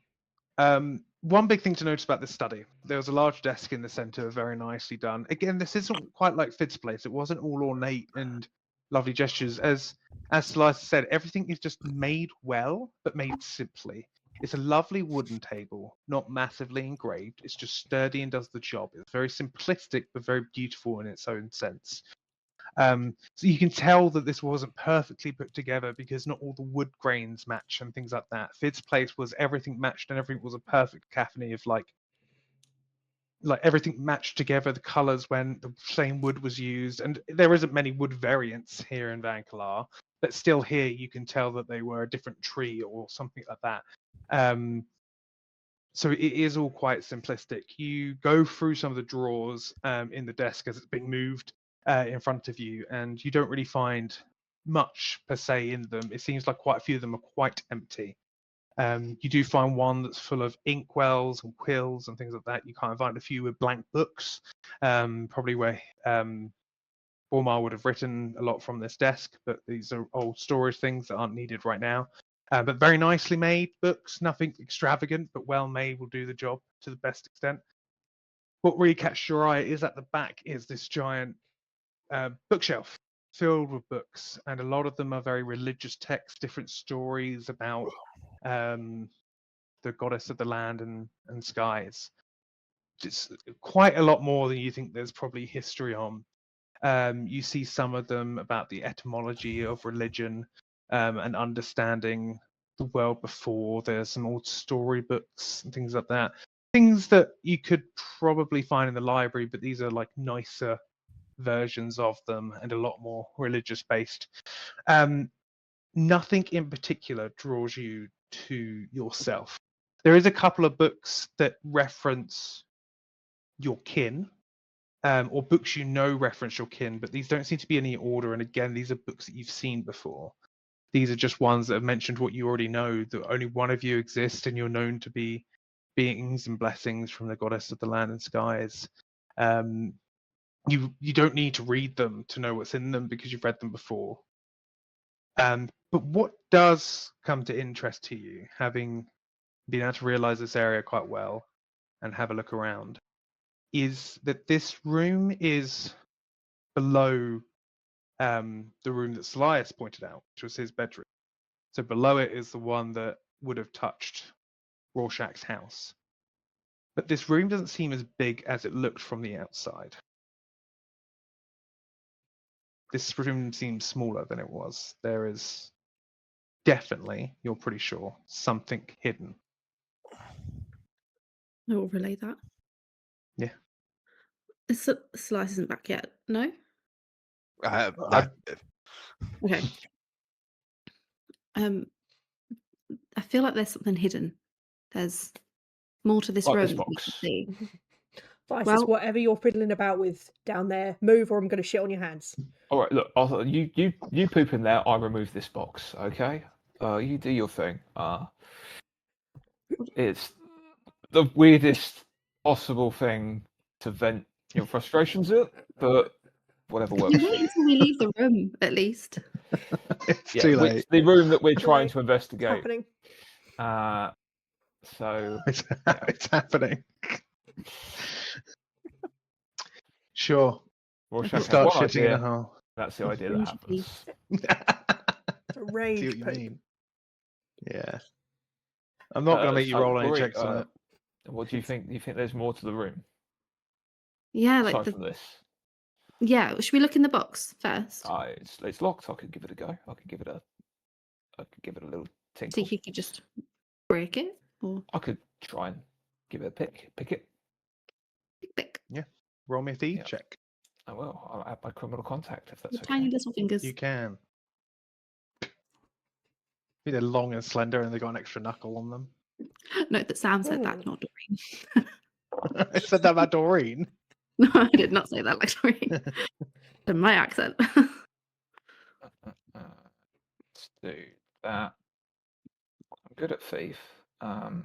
One big thing to notice about this study, there was a large desk in the center, very nicely done. Again, this isn't quite like Fid's place. It wasn't all ornate and lovely gestures. As Salias said, everything is just made well, but made simply. It's a lovely wooden table, not massively engraved. It's just sturdy and does the job. It's very simplistic, but very beautiful in its own sense. So you can tell that this wasn't perfectly put together because not all the wood grains match and things like that. Fid's place was everything matched and everything was a perfect cacophony of like everything matched together, the colors when the same wood was used. And there isn't many wood variants here in Vankalar, but still here you can tell that they were a different tree or something like that. So it is all quite simplistic. You go through some of the drawers in the desk as it's being moved in front of you, and you don't really find much per se in them. It seems like quite a few of them are quite empty. You do find one that's full of inkwells and quills and things like that. You can't find a few with blank books, probably where Bormar would have written a lot from this desk, but these are old storage things that aren't needed right now. But very nicely made books, nothing extravagant, but well made, will do the job to the best extent. What really catches your eye is at the back is this giant bookshelf filled with books, and a lot of them are very religious texts, different stories about the goddess of the land and skies. It's quite a lot more than you think there's probably history on. You see some of them about the etymology of religion and understanding the world before. There's some old storybooks and things like that. Things that you could probably find in the library, but these are like nicer versions of them and a lot more religious based. Nothing in particular draws you to yourself. There is a couple of books that reference your kin, or books you know reference your kin, but these don't seem to be in any order. And again, these are books that you've seen before. These are just ones that have mentioned what you already know, that only one of you exists and you're known to be beings and blessings from the goddess of the land and skies. You don't need to read them to know what's in them because you've read them before. But what does come to interest to you, having been able to realize this area quite well and have a look around, is that this room is below the room that Salias pointed out, which was his bedroom. So below it is the one that would have touched Rorschach's house. But this room doesn't seem as big as it looked from the outside. This room seems smaller than it was. There is definitely, you're pretty sure, something hidden. I will relay that. Yeah. Slice isn't back yet. No? No. Okay. I feel like there's something hidden. There's more to this Like room this than we box. can see. Vice, Well- whatever you're fiddling about with down there, move or I'm going to shit on your hands. All right, look, you poop in there. I remove this box. Okay, you do your thing. It's the weirdest possible thing to vent your frustrations at, but whatever works. You wait until we leave the room, at least. It's Yeah, too which- late. the room that we're Too trying late. to It's investigate. happening. So It's happening. Sure. Rorschach has Start one shitting in a idea. hole. That's the idea that Fringe happens. So rage See what you poop. mean? Yeah. I'm not going to make you so, roll any Rory, checks on it. What do you think? Do you think there's more to the room Yeah, like aside from this? yeah. Should we look in the box first? It's locked. I could give it a go. I could give it a little tinkle. Think you could just break it or I could try and give it a pick it. pick. Roll me a thieves Yeah. check. I will. I'll add my criminal contact if that's With okay. tiny little fingers. You can. They're long and slender and they've got an extra knuckle on them. Note that Sam said Ooh. that, not Doreen. I said that about Doreen. No, I did not say that like Doreen. In my accent. Let's do that. I'm good at thief. Oh,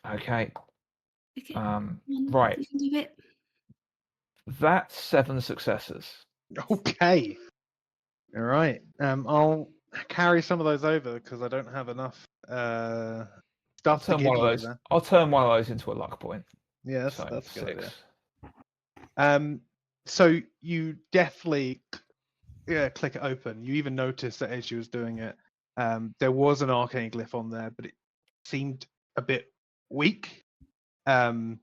okay. Okay, Right. you can do it. That's 7 successes. Okay. All right. I'll carry some of those over because I don't have enough stuff to Turn give one of you. those. There. I'll turn one of those into a luck point. Yeah, So that's a good 6. idea. So you definitely click it open. You even noticed that as you was doing it, there was an arcane glyph on there, but it seemed a bit weak. And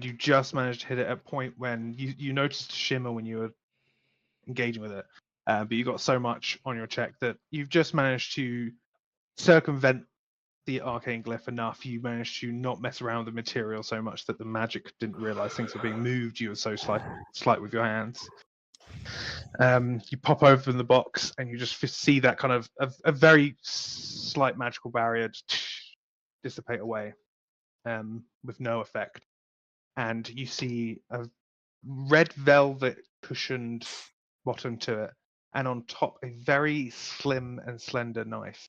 you just managed to hit it at a point when you noticed a shimmer when you were engaging with it. But you got so much on your check that you've just managed to circumvent the arcane glyph enough. You managed to not mess around with the material so much that the magic didn't realize things were being moved. You were so slight with your hands. You pop open the box and you just see that kind of a very slight magical barrier just dissipate away with no effect. And you see a red velvet cushioned bottom to it, and on top a very slim and slender knife.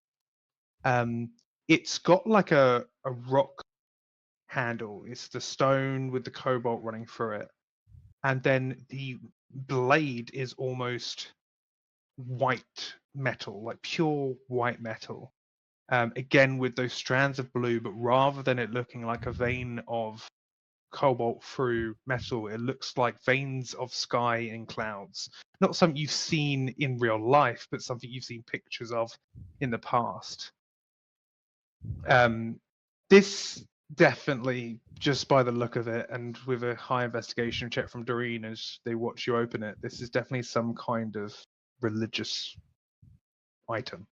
It's got like a rock handle. It's the stone with the cobalt running through it, and then the blade is almost white metal, like pure white metal. Again with those strands of blue, but rather than it looking like a vein of cobalt through metal, it looks like veins of sky in clouds. Not something you've seen in real life, but something you've seen pictures of in the past. This definitely, just by the look of it, and with a high investigation check from Doreen as they watch you open it, this is definitely some kind of religious item.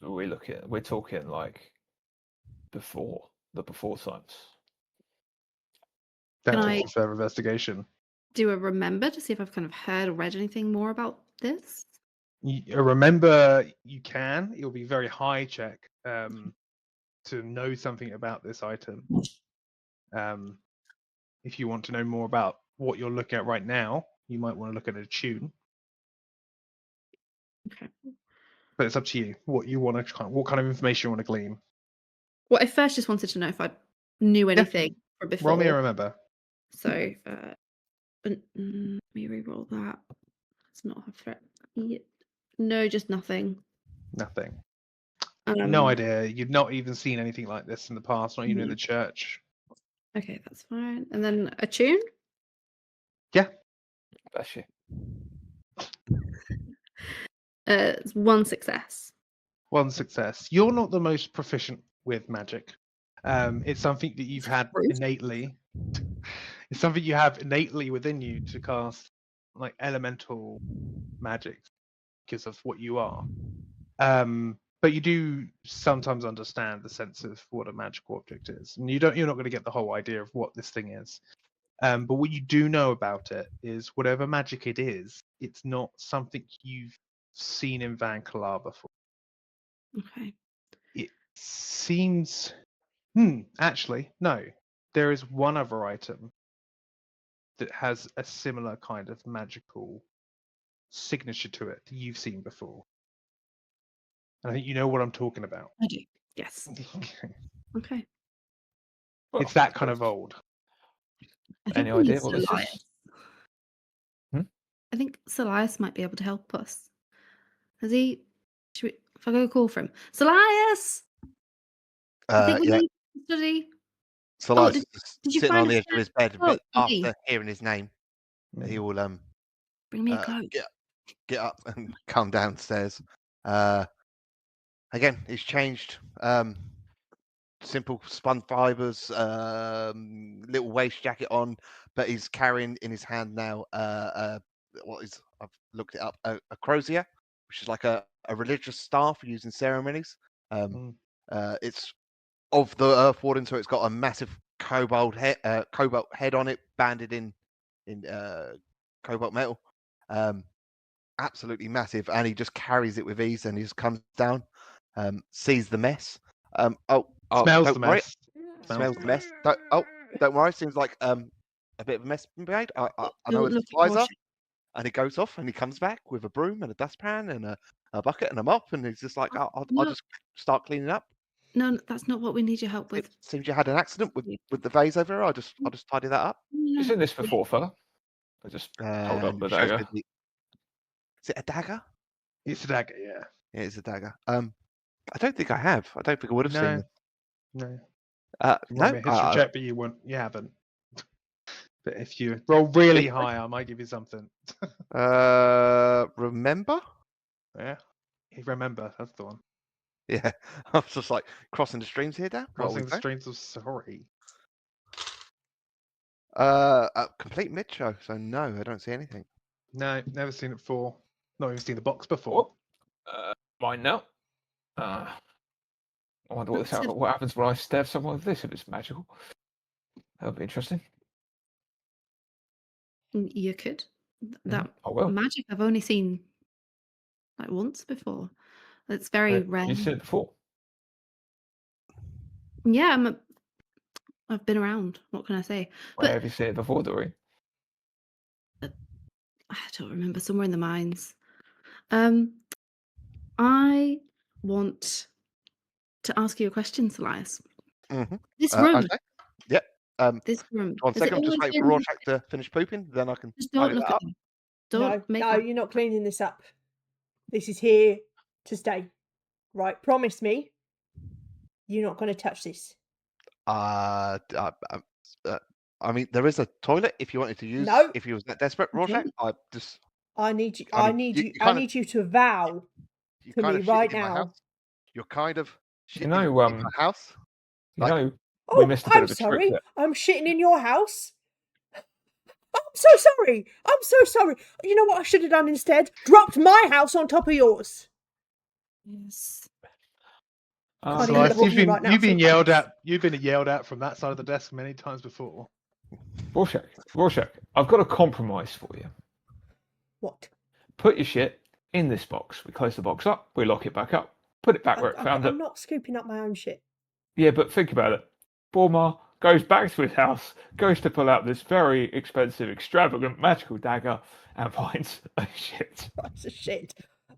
We're talking like before times. That Can takes I- a further investigation. Do a remember to see if I've kind of heard or read anything more about this? Remember, you can. It'll be very high check to know something about this item. If you want to know more about what you're looking at right now, you might want to look at a tune. Okay. But it's up to you. What kind of information you want to glean. Well, I first just wanted to know if I knew anything from before. Roll me a remember. So, let me re-roll that. It's not a threat. No, just nothing. Nothing. No Um, idea. You've not even seen anything like this in the past, not even in No. the church. Okay, that's fine. And then a tune? Bless you. It's 1 success. One success. You're not the most proficient with magic. It's something that you've had Rude. innately. It's something you have innately within you to cast like elemental magic because of what you are. But you do sometimes understand the sense of what a magical object is, and you're not going to get the whole idea of what this thing is. But what you do know about it is whatever magic it is, it's not something you've seen in Van Kalar before. Okay. It seems. Actually, no. There is one other item that has a similar kind of magical signature to it that you've seen before. And I think you know what I'm talking about. I do. Yes. Okay. Well, It's that kind of old. I think Any we need idea what this Salias. is? I think Salias might be able to help us. Has he? If I go call for him, Salias. I think we Yeah. need to study. Salias did is you sitting on find the a edge of his spare bed, book but for me? after hearing his name, he will Bring me a coat. Get up and come downstairs. Again, he's changed. Simple spun fibers, little waist jacket on, but he's carrying in his hand now what is, I've looked it up, a crozier, which is like a religious staff used in ceremonies. It's of the Earth Warden, so it's got a massive cobalt head on it, banded in cobalt metal. Absolutely massive, and he just carries it with ease, and he just comes down, sees the mess. Smells don't the worry. mess. Smells the mess. Don't worry. Seems like a bit of a mess been made. I know where the Look at supplies are. Rorschach. And he goes off, and he comes back with a broom and a dustpan and a bucket and a mop, and he's just like, I'll No. just start cleaning up. No, that's not what we need your help It with. seems you had an accident with the vase over here. I'll just tidy that up. You seen this before, fella? I just hold up And the shows dagger. me is it a dagger? It's a dagger, yeah. Yeah, it's a dagger. I don't think I have. I don't think I would have seen No. it. You want me a history check, but you haven't. But if you roll really high, I might give you something. Remember? Yeah. Remember, that's the one. Yeah, I was just like crossing the streams here, Dan. What are we Crossing the saying? streams of sorry. Complete mid show, so no, I don't see anything. No, never seen it before. Not even seen the box before. Mine now. I wonder what happens when I stab someone with this if it's magical. That would be interesting. You could. That I will. magic I've only seen like once before. It's very rare. You've seen it before. Yeah, I've been around. What can I say? Where have you seen it before, Doreen? I don't remember. Somewhere in the mines. I want to ask you a question, Salias. Mm-hmm. This room. Okay. Yep. This room. One has it second, just always wait for been- Rorschach to finish pooping, then I can Just tidy don't look that at up. them. Don't make no, that- you're not cleaning this up. This is here to stay. Right, promise me you're not going to touch this. I mean, there is a toilet if you wanted to use. No. If you was that desperate, Rorschach, I just. I need you. I I mean, need you you. kind I of- need you to vow You to kind me of right shitting in my now. house. You're kind of You shitting know, in my house. You Like- know, Oh, we missed a bit I'm of a sorry. trick there. I'm shitting in your house. I'm so sorry. I'm so sorry. You know what I should have done instead? Dropped my house on top of yours. Yes. Can't even Slice, look at you've you right now, been sometimes. yelled at. You've been yelled at from that side of the desk many times before. Rorschach, I've got a compromise for you. What? Put your shit in this box. We close the box up. We lock it back up. Put it back where it found it. I'm not scooping up my own shit. Yeah, but think about it. Bormar goes back to his house, goes to pull out this very expensive, extravagant, magical dagger, and finds a shit. That's a shit.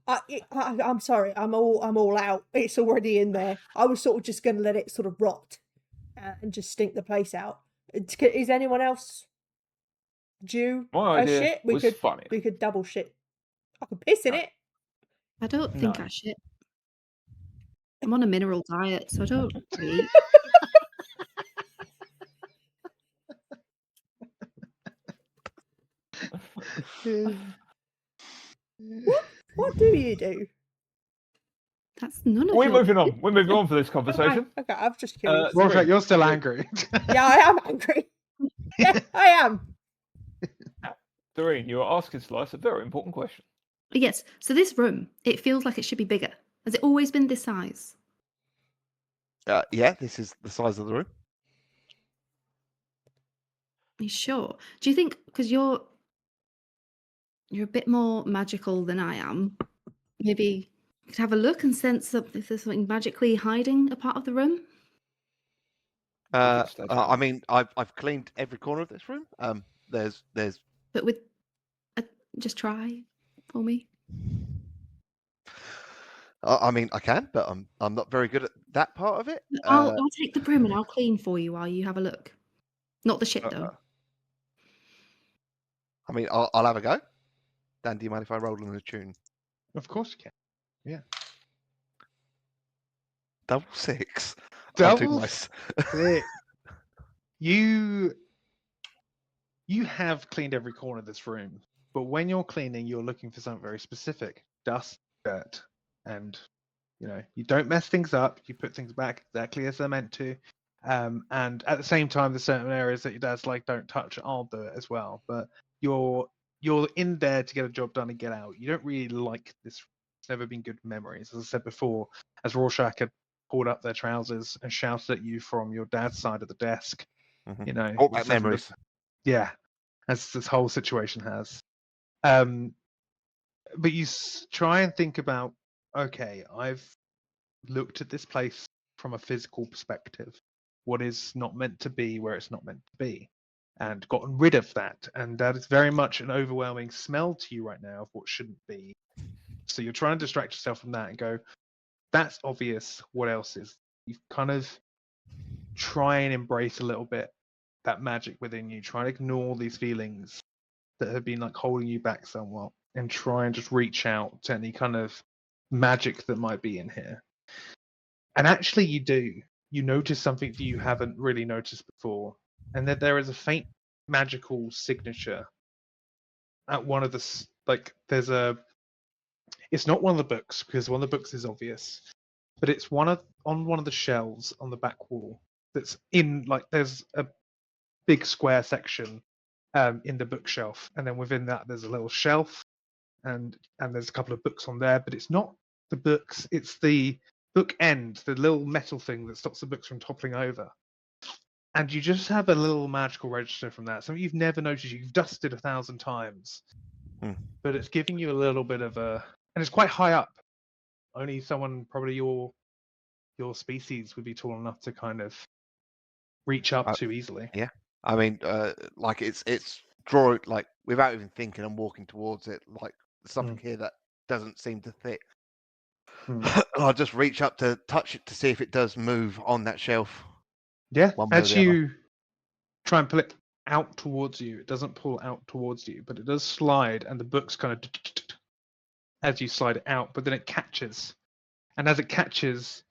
I'm sorry. I'm all out. It's already in there. I was sort of just going to let it sort of rot and just stink the place out. Is anyone else due My a idea shit? was funny. We could double shit. I could piss in it. I don't think No. I shit. I'm on a mineral diet, so I don't eat. What do you do? That's none of We're your moving on. We're moving on for this conversation. Okay, I'm just curious. Rorschach, Rorschach, you're still angry. Yeah, I am angry. Yeah, I am. Doreen, you are asking Slice a very important question. Yes. So this room, it feels like it should be bigger. Has it always been this size? Yeah, this is the size of the room. Are you sure? Do you think because you're a bit more magical than I am, maybe you could have a look and sense if there's something magically hiding a part of the room? I mean, I've cleaned every corner of this room. There's But with just try for me. I mean, I can, but I'm not very good at that part of it. I'll take the broom and I'll clean for you while you have a look. Not the shit though. I mean, I'll have a go. Dan, do you mind if I roll on a tune? Of course you can. Double six. Double six. You have cleaned every corner of this room. But when you're cleaning, you're looking for something very specific: dust, dirt, and you don't mess things up. You put things back exactly as they're meant to. And at the same time, there's certain areas that your dad's like, don't touch. I'll do it as well. But you're in there to get a job done and get out. You don't really like this. It's never been good memories. As I said before, as Rorschach had pulled up their trousers and shouted at you from your dad's side of the desk, All this back memories. Yeah, as this whole situation has. But you try and think about, okay, I've looked at this place from a physical perspective. What is not meant to be where it's not meant to be, and gotten rid of that. And that is very much an overwhelming smell to you right now of what shouldn't be. So you're trying to distract yourself from that and go, that's obvious. What else is? You kind of try and embrace a little bit that magic within you. Try and ignore these feelings that have been like holding you back somewhat, and try and just reach out to any kind of magic that might be in here. And actually, you notice something that you haven't really noticed before, and that there is a faint magical signature at one of the it's not one of the books, because one of the books is obvious, but it's on one of the shelves on the back wall. That's in there's a big square section in the bookshelf, and then within that there's a little shelf, and there's a couple of books on there, but it's not the books, it's the book end, the little metal thing that stops the books from toppling over. And you just have a little magical register from that, something you've never noticed. You've dusted 1,000 times, but it's giving you a little bit of and it's quite high up. Only someone probably your species would be tall enough to kind of reach up to easily. Yeah, I mean, it's draw like without even thinking. I'm walking towards it, like something here that doesn't seem to fit. I'll just reach up to touch it to see if it does move on that shelf. Yeah, One way or as the other. you try and pull it out towards you, it doesn't pull out towards you, but it does slide, and the book's kind of as you slide it out, but then it catches. And as it catches,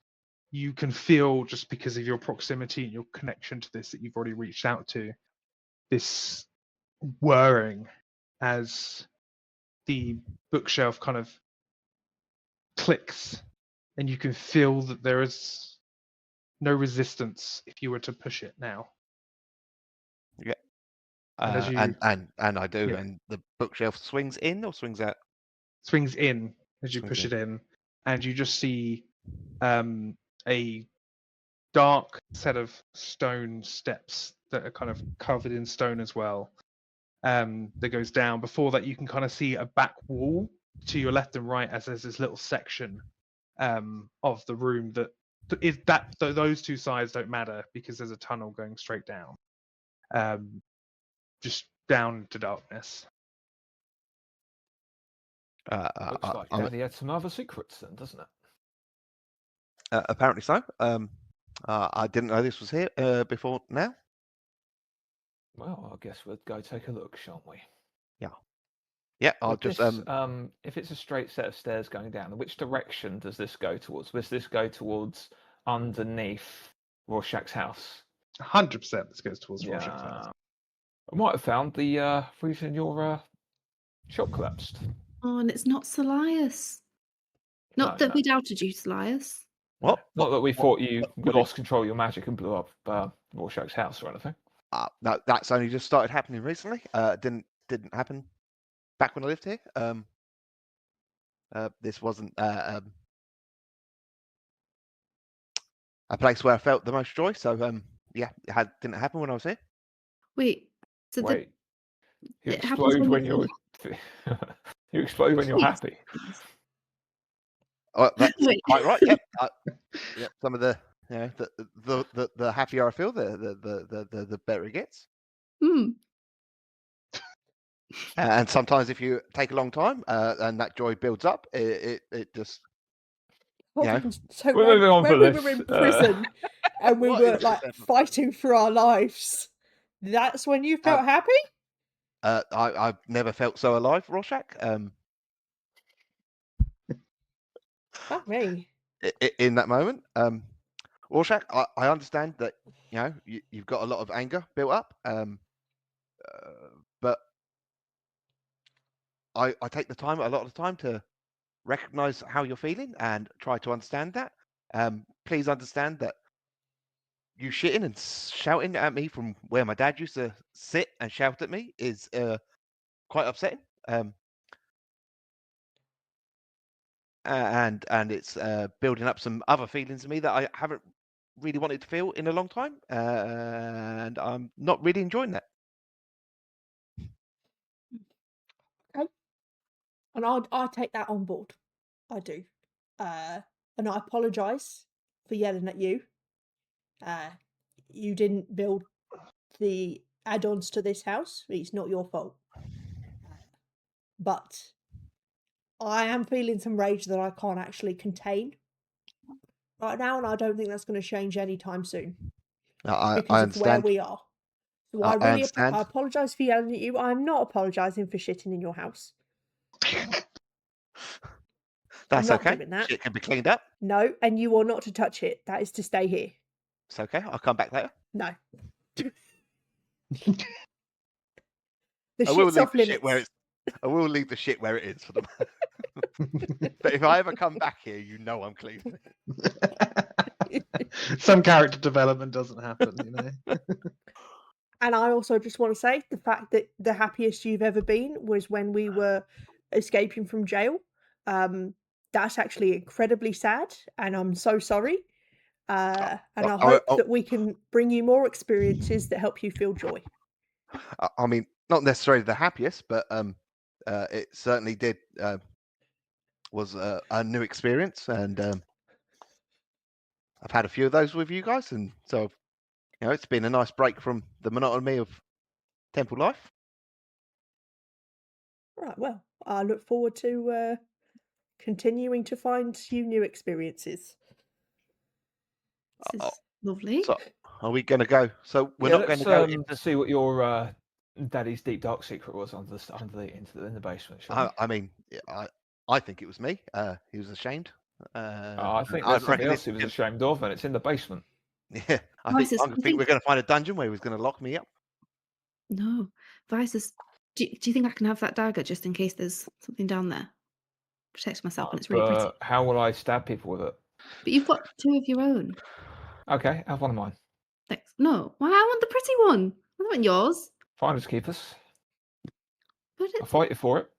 you can feel, just because of your proximity and your connection to this that you've already reached out to, this whirring as the bookshelf kind of clicks, and you can feel that there is no resistance if you were to push it now. Yeah. And as you and I do, Yeah. and the bookshelf swings in or swings out. swings in as you Swings push in. it in, and you just see a dark set of stone steps that are kind of covered in stone as well, that goes down. Before that, you can kind of see a back wall to your left and right, as there's this little section of the room that is that those two sides don't matter, because there's a tunnel going straight down, just down into darkness. Looks like Daddy had some other secrets then, doesn't it? Apparently so. I didn't know this was here before now. Well, I guess we'll go take a look, shan't we? Yeah, I'll Would just this, if it's a straight set of stairs going down, which direction does this go towards? Does this go towards underneath Rorschach's house? 100% this goes towards Rorschach's house. I might have found the reason your shop collapsed. Oh, and it's not Salias. Not that we doubted you, Salias. what? Not that we thought you what lost control of your magic and blew up Rorschach's house or anything. No, that's only just started happening recently. Didn't happen back when I lived here. This wasn't a place where I felt the most joy. So yeah, it didn't happen when I was here. Wait, so Wait, you it happens explode when you're you're you explode when you're happy. Oh, that's Wait. quite right. Yep. Yeah, some of the the happier I feel, the better it gets. And sometimes if you take a long time and that joy builds up, it just So We're moving on when for we this. were in prison and we What were is like this? fighting for our lives, that's when you felt happy? I've never felt so alive, Rorschach. Fuck me. In that moment, Rorschach, I understand that you've got a lot of anger built up, but I take the time a lot of the time to recognize how you're feeling and try to understand that. Please understand that you shitting and shouting at me from where my dad used to sit and shout at me is quite upsetting. And it's building up some other feelings in me that I haven't really wanted to feel in a long time, and I'm not really enjoying that. And I take that on board. I do. And I apologise for yelling at you. You didn't build the add-ons to this house. It's not your fault. But I am feeling some rage that I can't actually contain right now, and I don't think that's going to change anytime soon I because of where understand. we are. So I I really understand. I apologise for yelling at you. I'm not apologising for shitting in your house. That's not okay. doing that. Shit can be cleaned up. No, and you are not to touch it. That is to stay here. It's okay. I'll come back later. No. I will leave the shit where it's. I will leave the shit where it is for them. But if I ever come back here, you know I'm cleaning it. Some character development doesn't happen, you know. And I also just want to say the fact that the happiest you've ever been was when we were escaping from jail. That's actually incredibly sad, and I'm so sorry. And I hope that we can bring you more experiences that help you feel joy. I mean, not necessarily the happiest, but it certainly did was a new experience, and I've had a few of those with you guys, and so it's been a nice break from the monotony of temple life. Right. Well, I look forward to continuing to find you new experiences. This is lovely. So, are we going to go? So we're not going to go into... see what your daddy's deep dark secret was in the basement. I mean, I think it was me. He was ashamed. I think there's something else he was ashamed of, and it's in the basement. Yeah, I think we're going to find a dungeon where he was going to lock me up. No, Vices. Do you think I can have that dagger just in case there's something down there? Protect myself, and it's really pretty. How will I stab people with it? But you've got two of your own. Okay, have one of mine. Thanks. No, well, I want the pretty one. I want yours. Finders keepers. But I'll fight you for it.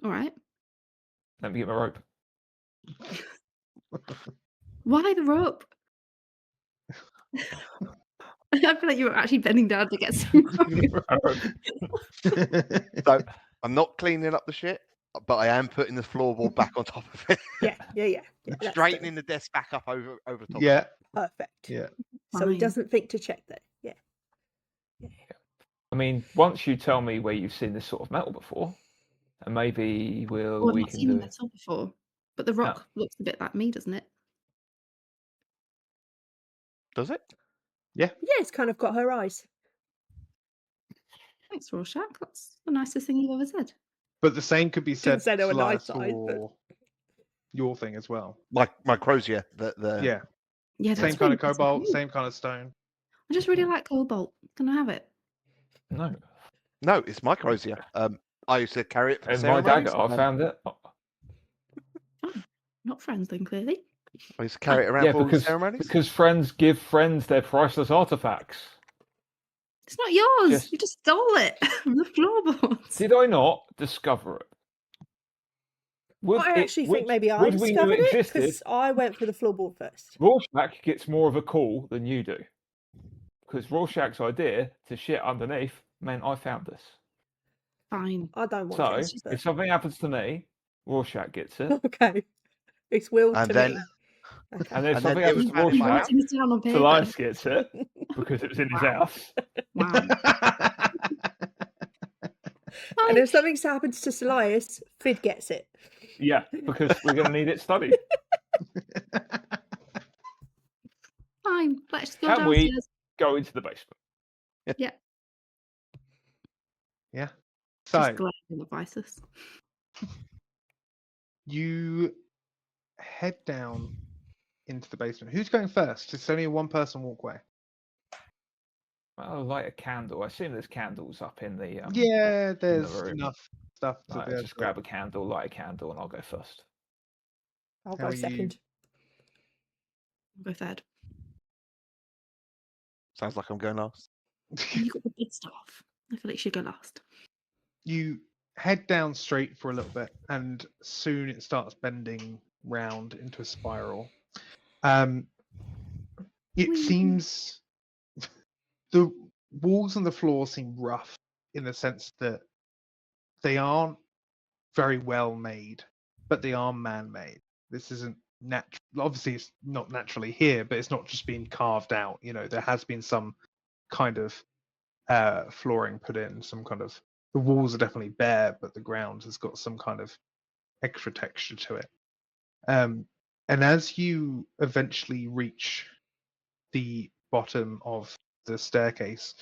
All right. Let me get my rope. Why the rope? I feel like you were actually bending down to get some rope. So I'm not cleaning up the shit, but I am putting the floorboard back on top of it. Yeah. Straightening the desk back up over top. Yeah. Perfect. Yeah. So he doesn't think to check that. Yeah. I mean, once you tell me where you've seen this sort of metal before, and maybe we I've can not seen the metal before, but the rock looks a bit like me, doesn't it? Does it? Yeah. Yeah, it's kind of got her eyes. Thanks, Rorschach. That's the nicest thing you've ever said. But the same could be said say they were nice for eyes, but... your thing as well. My crozier. Yeah. Yeah, Same that's kind really of cobalt, pretty. same kind of stone. I just really like cobalt. Can I have it? No, it's my crozier. I used to carry it for and ceremonies. My dagger, I found it. Oh, not friends then, clearly. I used to carry it around for all the ceremonies. Because friends give friends their priceless artifacts. It's not yours. You just stole it from the floorboards. Did I not discover it? I actually think maybe I discovered it because I went for the floorboard first. Rorschach gets more of a call than you do. Because Rorschach's idea to shit underneath meant I found this. Fine. I don't want it. So, if something happens to me, Rorschach gets it. Okay. It's willed to me. Okay. And then if something happens to Rorschach, Salias gets it because it was in his house. Wow. And if something happens to Salias, Fid gets it. Yeah, because we're going to need it studied. Fine, let's go Can downstairs. we go into the basement? Yeah. Yeah. So So the Vices. you head down into the basement. Who's going first? It's only a one-person walkway. I'll light a candle. I assume there's candles up in the yeah, there's room. enough stuff to Right, be able just to- grab a candle, light a candle, and I'll go first. I'll How go are you- second. I'll go third. Sounds like I'm going last. And you got the big stuff. I feel like you should go last. You head down straight for a little bit, and soon it starts bending round into a spiral. It Whee! seems the walls and the floor seem rough in the sense that they aren't very well made, but they are man-made. This isn't natural. Obviously, it's not naturally here, but it's not just been carved out. You know, there has been some kind of flooring put in, some kind of. The walls are definitely bare, but the ground has got some kind of extra texture to it. And as you eventually reach the bottom of the staircase,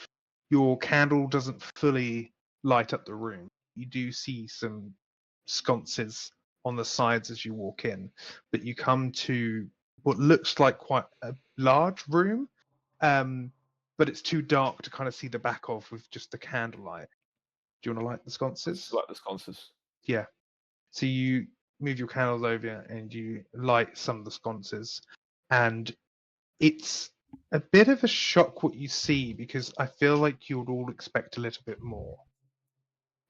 your candle doesn't fully light up the room. You do see some sconces on the sides as you walk in, but you come to what looks like quite a large room, but it's too dark to kind of see the back of with just the candlelight. Do you want to light the sconces? Just like the sconces. Yeah. So you move your candles over and you light some of the sconces, and it's a bit of a shock what you see because I feel like you would all expect a little bit more.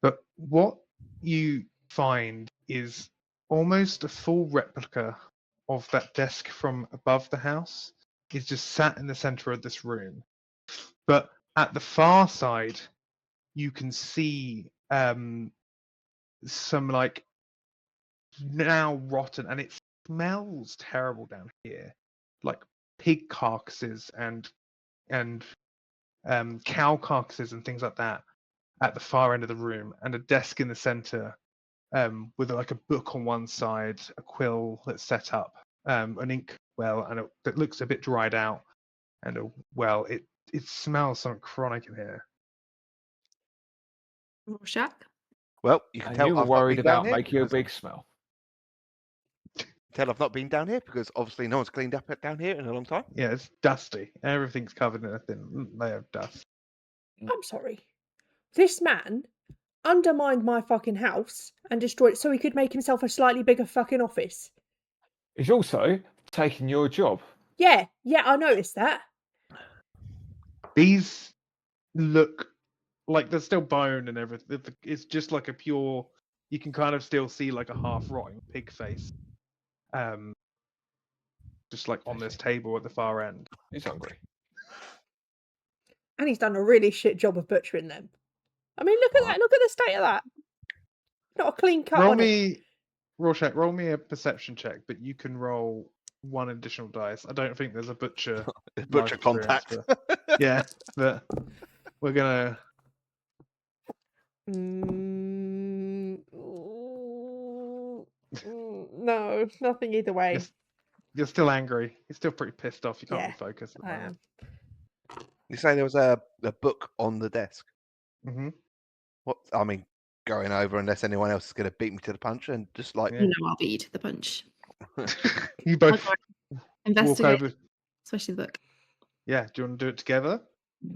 But what you find is almost a full replica of that desk from above the house is just sat in the center of this room. But at the far side, you can see some like now rotten, and it smells terrible down here, like pig carcasses and cow carcasses and things like that at the far end of the room, and a desk in the center with like a book on one side, a quill that's set up, an ink well, and it looks a bit dried out, and it smells something chronic in here. Rorschach. Well, you can And tell you were I've not worried been down about here making a because- big smell. Tell I've not been down here because obviously no one's cleaned up down here in a long time. Yeah, it's dusty. Everything's covered in a thin layer of dust. I'm sorry. This man undermined my fucking house and destroyed it so he could make himself a slightly bigger fucking office. He's also taking your job. Yeah, I noticed that. These look like there's still bone and everything. It's just like a pure. You can kind of still see like a half rotting pig face, just like on this table at the far end. He's hungry. And he's done a really shit job of butchering them. I mean, look at that. Look at the state of that. Not a clean cut Roll on it. me, Rorschach. Roll me a perception check, but you can roll one additional dice. I don't think there's a butcher. Butcher experience, contact. Yeah, but we're gonna. No, nothing either way. You're still angry. You're still pretty pissed off. You can't Yeah, be focused. I am. You say there was a book on the desk. Mm-hmm. What? I mean, going over unless anyone else is going to beat me to the punch and just like. Yeah. You know I'll beat you to the punch. You I'll both go walk investigate, over. especially the book. Yeah, do you want to do it together?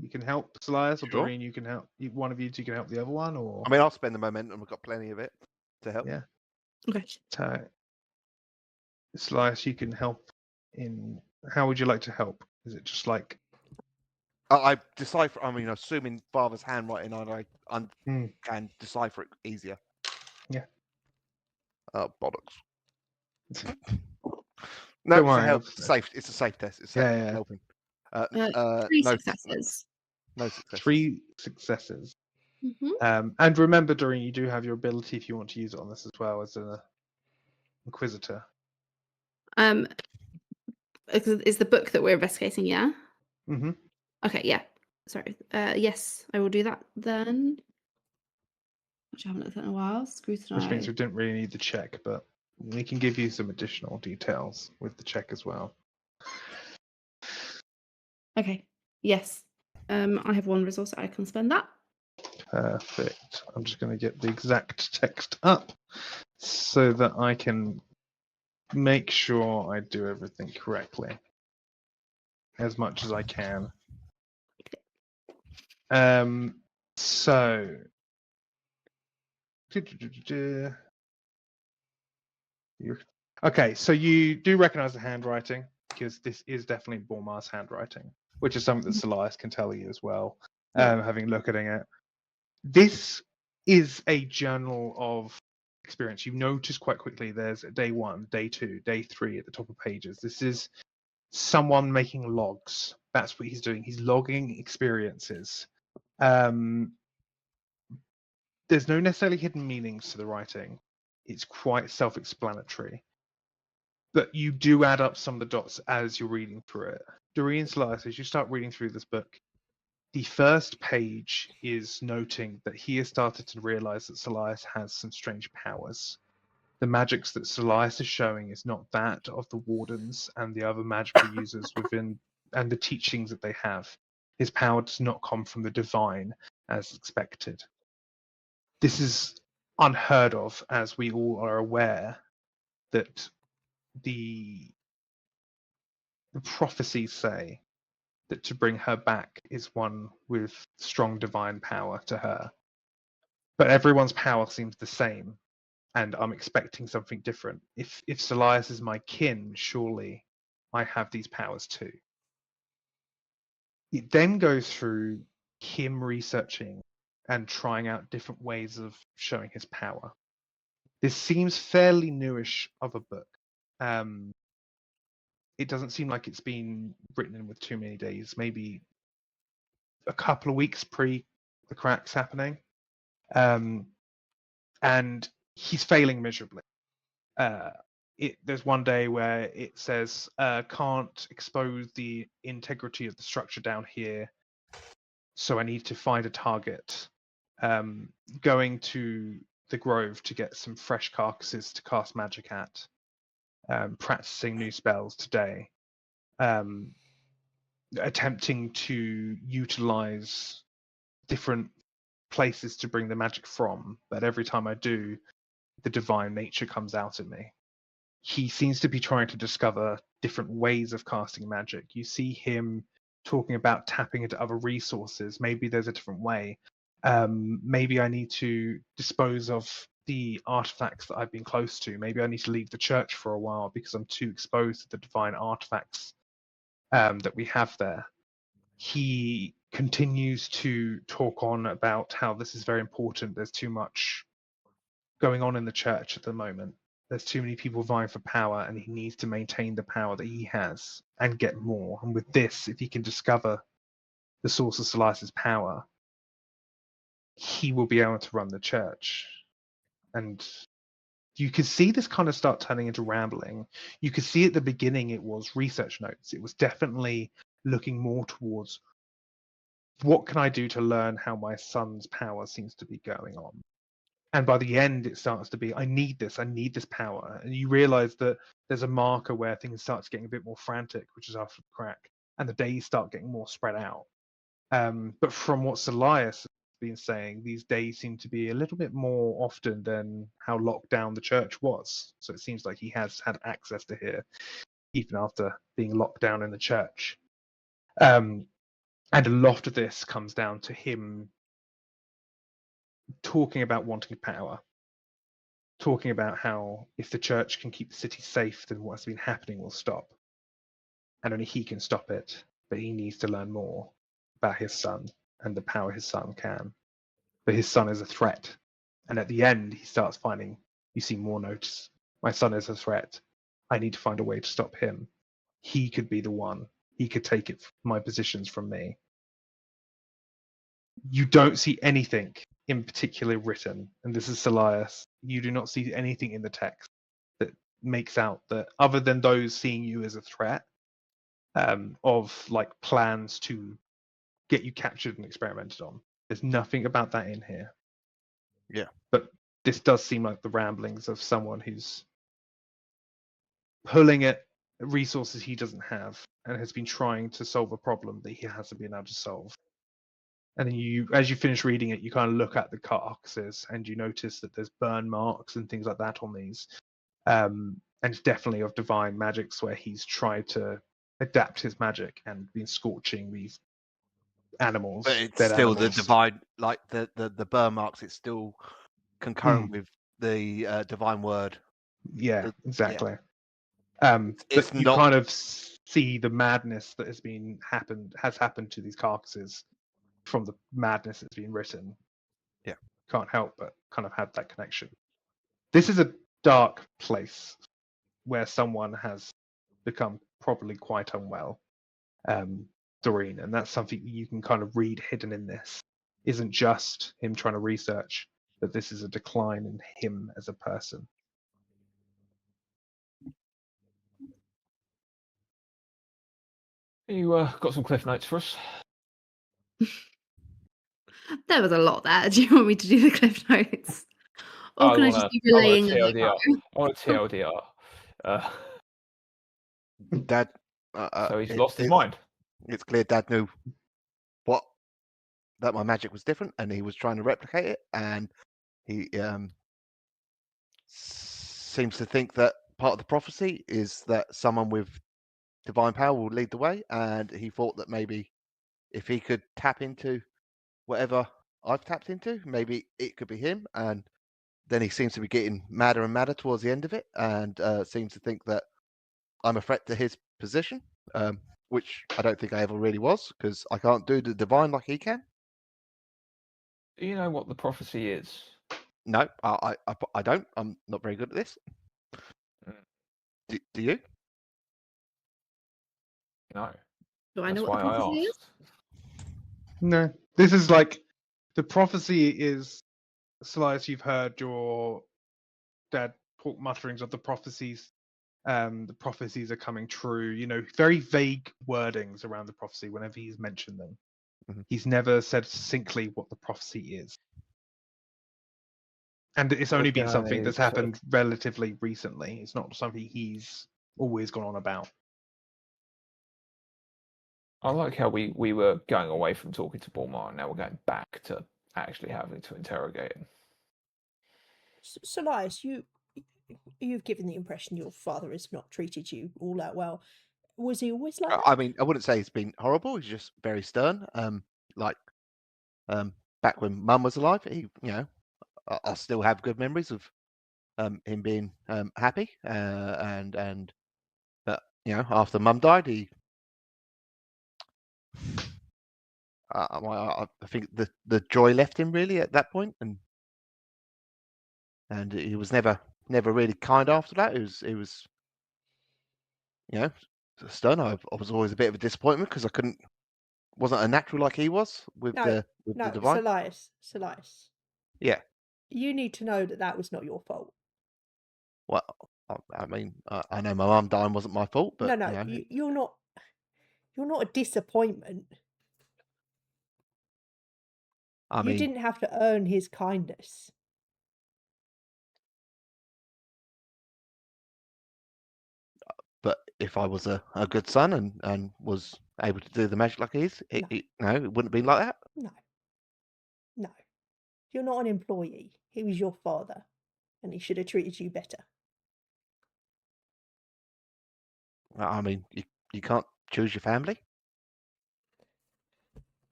You can help Salias, or Sure. Doreen. You can help. One of you two can help the other one, or I mean, I'll spend the momentum. We've got plenty of it to help. Yeah. Okay. so, Salias, you can help. In how would you like to help? Is it just like I decipher. I mean, assuming father's handwriting, I Hmm. can decipher it easier. Yeah. Oh bollocks! Don't No, it's a worry, help. I'll- Safe. It's a safe test. It's safe. Yeah, yeah. Helping. 3 no, successes. no success. 3 successes? Mm-hmm. And remember, Doreen, you do have your ability if you want to use it on this as well as an inquisitor. Is the book that we're investigating? Yeah. Mm-hmm. Okay. Yeah. Sorry. Yes, I will do that then. Which I haven't looked at in a while. Which Scrutinize. means we didn't really need the check, but we can give you some additional details with the check as well. Okay. Yes. I have 1 resource. I can spend that. Perfect. I'm just going to get the exact text up so that I can make sure I do everything correctly as much as I can. So Okay, so you do recognize the handwriting because this is definitely Bormar's handwriting, which is something that Salias can tell you as well, having looked at it. This is a journal of experience. You notice quite quickly there's day 1, day 2, day 3 at the top of pages. This is someone making logs. That's what he's doing. He's logging experiences. There's no necessarily hidden meanings to the writing. It's quite self-explanatory. But you do add up some of the dots as you're reading through it. Doreen Salias, as you start reading through this book, the first page is noting that he has started to realize that Salias has some strange powers. The magics that Salias is showing is not that of the wardens and the other magical users within, and the teachings that they have. His power does not come from the divine as expected. This is unheard of, as we all are aware that the prophecies say that to bring her back is one with strong divine power to her. But everyone's power seems the same, and I'm expecting something different. If Salias is my kin, surely I have these powers too. It then goes through him researching and trying out different ways of showing his power. This seems fairly newish of a book. It doesn't seem like it's been written in with too many days, maybe a couple of weeks pre the cracks happening. And he's failing miserably. There's one day where it says, can't expose the integrity of the structure down here, so I need to find a target. Going to the Grove to get some fresh carcasses to cast magic at. Practicing new spells today. Attempting to utilize different places to bring the magic from, but every time I do, the divine nature comes out at me. He seems to be trying to discover different ways of casting magic. You see him talking about tapping into other resources. Maybe there's a different way. Maybe I need to dispose of the artifacts that I've been close to. Maybe I need to leave the church for a while because I'm too exposed to the divine artifacts that we have there. He continues to talk on about how this is very important. There's too much going on in the church at the moment. There's too many people vying for power, and he needs to maintain the power that he has and get more. And with this, if he can discover the source of Salias's power, he will be able to run the church. And you could see this kind of start turning into rambling. You could see at the beginning it was research notes. It was definitely looking more towards what can I do to learn how my son's power seems to be going on. And by the end, it starts to be, I need this power. And you realize that there's a marker where things start getting a bit more frantic, which is after the crack, and the days start getting more spread out. But from what Salias has been saying, these days seem to be a little bit more often than how locked down the church was. So it seems like he has had access to here, even after being locked down in the church. And a lot of this comes down to him talking about wanting power, talking about how if the church can keep the city safe, then what's been happening will stop. And only he can stop it, but he needs to learn more about his son and the power his son can. But his son is a threat. And at the end, he starts finding, you see more notes. My son is a threat. I need to find a way to stop him. He could be the one. He could take my positions from me. You don't see anything in particular written, and this is Salias. You do not see anything in the text that makes out that, other than those seeing you as a threat, of like plans to get you captured and experimented on. There's nothing about that in here. Yeah. But this does seem like the ramblings of someone who's pulling at resources he doesn't have and has been trying to solve a problem that he hasn't been able to solve. And then you, as you finish reading it, you kind of look at the carcasses and you notice that there's burn marks and things like that on these. And it's definitely of divine magics where he's tried to adapt his magic and been scorching these animals. But it's dead still animals. the divine, like the burn marks. It's still concurrent with the divine word. Yeah, The- exactly. It's But you not- kind of see the madness that has happened to these carcasses from the madness that's been written. Yeah. Can't help but kind of have that connection. This is a dark place where someone has become probably quite unwell, Doreen, and that's something you can kind of read hidden in this. Isn't just him trying to research, that this is a decline in him as a person. You got some cliff notes for us? There was a lot there. Do you want me to do the cliff notes? Or can I just be I want relaying a it? TLDR. I want a TLDR. Dad. So he's lost his mind. It's clear Dad knew that my magic was different, and he was trying to replicate it, and he seems to think that part of the prophecy is that someone with divine power will lead the way, and he thought that maybe if he could tap into whatever I've tapped into, maybe it could be him. And then he seems to be getting madder and madder towards the end of it, and seems to think that I'm a threat to his position, which I don't think I ever really was, because I can't do the divine like he can. Do you know what the prophecy is? No, I don't. I'm not very good at this. Do you? No. Do I know That's what the why I prophecy is? asked. No, this is like the prophecy is, Salias, you've heard your dad talk mutterings of the prophecies. The prophecies are coming true. You know, very vague wordings around the prophecy whenever he's mentioned them. Mhm. He's never said succinctly what the prophecy is. And it's only been something that's Okay, so- happened relatively recently. It's not something he's always gone on about. I like how we were going away from talking to Bulmar, and now we're going back to actually having to interrogate him. Salias, you've given the impression your father has not treated you all that well. Was he always like that? I mean, I wouldn't say he's been horrible. He's just very stern. Back when Mum was alive, he, I still have good memories of him being happy. But after Mum died, he. I think the joy left him really at that point, and he was never really kind after that. It was stern. I was always a bit of a disappointment because I wasn't a natural like he was with No, the divine. Salias. Yeah. You need to know that was not your fault. Well, I mean, I know my mum dying wasn't my fault, but No, you're not. You're not a disappointment. I You mean, didn't have to earn his kindness. but if I was a good son and was able to do the magic like he is, it wouldn't have been like that. No. You're not an employee. He was your father, and he should have treated you better. I mean, you can't choose your family.